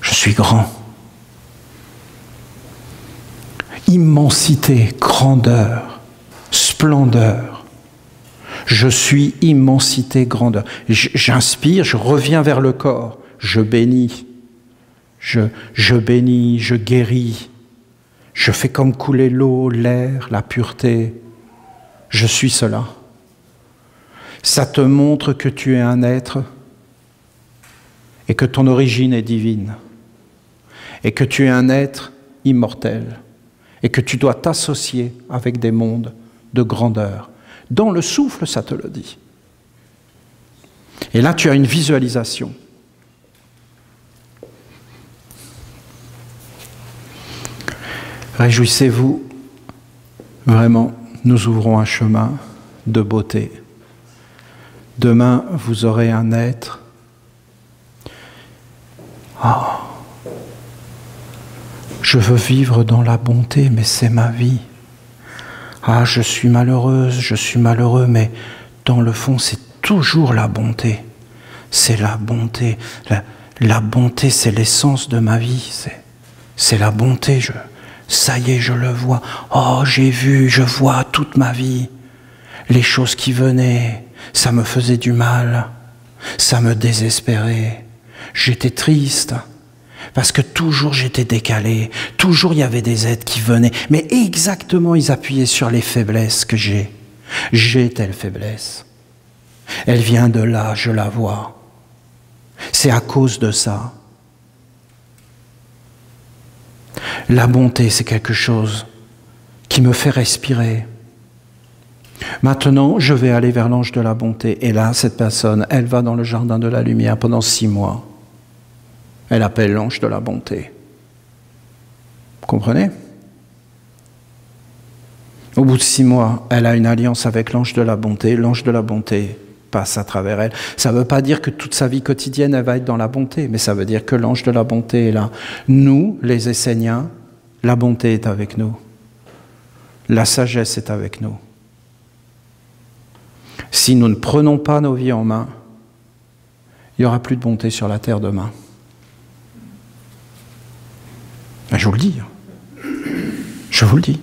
Je suis grand. Immensité, grandeur, splendeur. Je suis immensité, grandeur. J'inspire, je reviens vers le corps. Je bénis. Je bénis, je guéris. Je fais comme couler l'eau, l'air, la pureté. Je suis cela. Ça te montre que tu es un être et que ton origine est divine et que tu es un être immortel et que tu dois t'associer avec des mondes de grandeur. Dans le souffle, ça te le dit. Et là, tu as une visualisation. Réjouissez-vous, vraiment, nous ouvrons un chemin de beauté. Demain, vous aurez un être. Oh, je veux vivre dans la bonté, mais c'est ma vie. Ah, je suis malheureuse, je suis malheureux, mais dans le fond, c'est toujours la bonté. C'est la bonté. La bonté, c'est l'essence de ma vie. C'est la bonté. Ça y est, je le vois. Oh, j'ai vu, je vois toute ma vie. Les choses qui venaient, ça me faisait du mal. Ça me désespérait. J'étais triste. Parce que toujours j'étais décalé. Toujours il y avait des aides qui venaient. Mais exactement, ils appuyaient sur les faiblesses que j'ai. J'ai telle faiblesse. Elle vient de là, je la vois. C'est à cause de ça. La bonté, c'est quelque chose qui me fait respirer. Maintenant, je vais aller vers l'ange de la bonté. Et là, cette personne, elle va dans le jardin de la lumière pendant 6 mois. Elle appelle l'ange de la bonté. Vous comprenez? Au bout de 6 mois, elle a une alliance avec l'ange de la bonté. L'ange de la bonté passe à travers elle. Ça ne veut pas dire que toute sa vie quotidienne, elle va être dans la bonté, mais ça veut dire que l'ange de la bonté est là. Nous, les Esséniens, la bonté est avec nous. La sagesse est avec nous. Si nous ne prenons pas nos vies en main, il n'y aura plus de bonté sur la terre demain. Je vous le dis. Je vous le dis.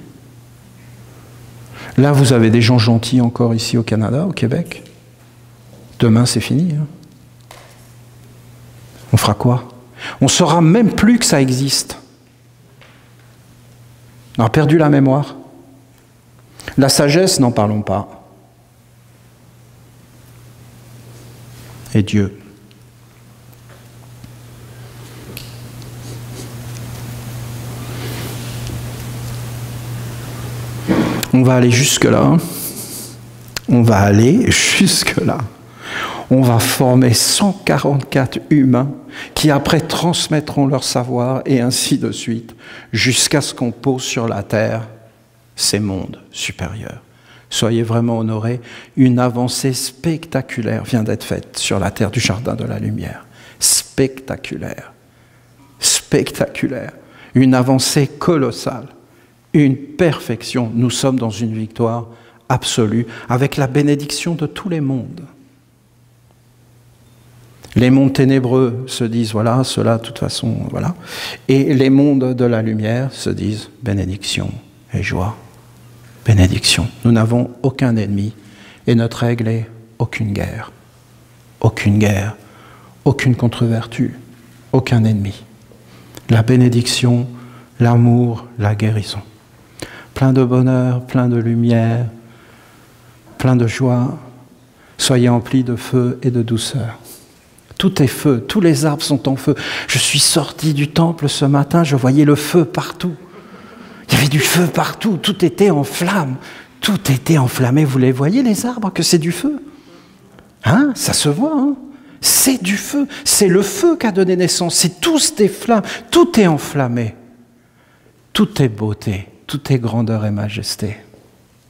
Là, vous avez des gens gentils encore ici au Canada, au Québec. Demain, c'est fini. On fera quoi? On ne saura même plus que ça existe. On a perdu la mémoire. La sagesse, n'en parlons pas. Et Dieu. On va aller jusque-là. On va aller jusque-là. On va former 144 humains qui après transmettront leur savoir et ainsi de suite, jusqu'à ce qu'on pose sur la terre ces mondes supérieurs. Soyez vraiment honorés. Une avancée spectaculaire vient d'être faite sur la terre du jardin de la lumière. Spectaculaire. Spectaculaire. Une avancée colossale. Une perfection. Nous sommes dans une victoire absolue, avec la bénédiction de tous les mondes. Les mondes ténébreux se disent, voilà, cela, de toute façon, voilà. Et les mondes de la lumière se disent, bénédiction et joie. Bénédiction. Nous n'avons aucun ennemi. Et notre règle est, aucune guerre. Aucune guerre. Aucune contre-vertu. Aucun ennemi. La bénédiction, l'amour, la guérison. Plein de bonheur, plein de lumière, plein de joie. Soyez emplis de feu et de douceur. Tout est feu, tous les arbres sont en feu. Je suis sorti du temple ce matin, je voyais le feu partout. Il y avait du feu partout, tout était en flammes. Tout était enflammé. Vous les voyez, les arbres, que c'est du feu? Hein? Ça se voit, hein? C'est du feu. C'est le feu qui a donné naissance. C'est tous des flammes. Tout est enflammé. Tout est beauté. Tout est grandeur et majesté.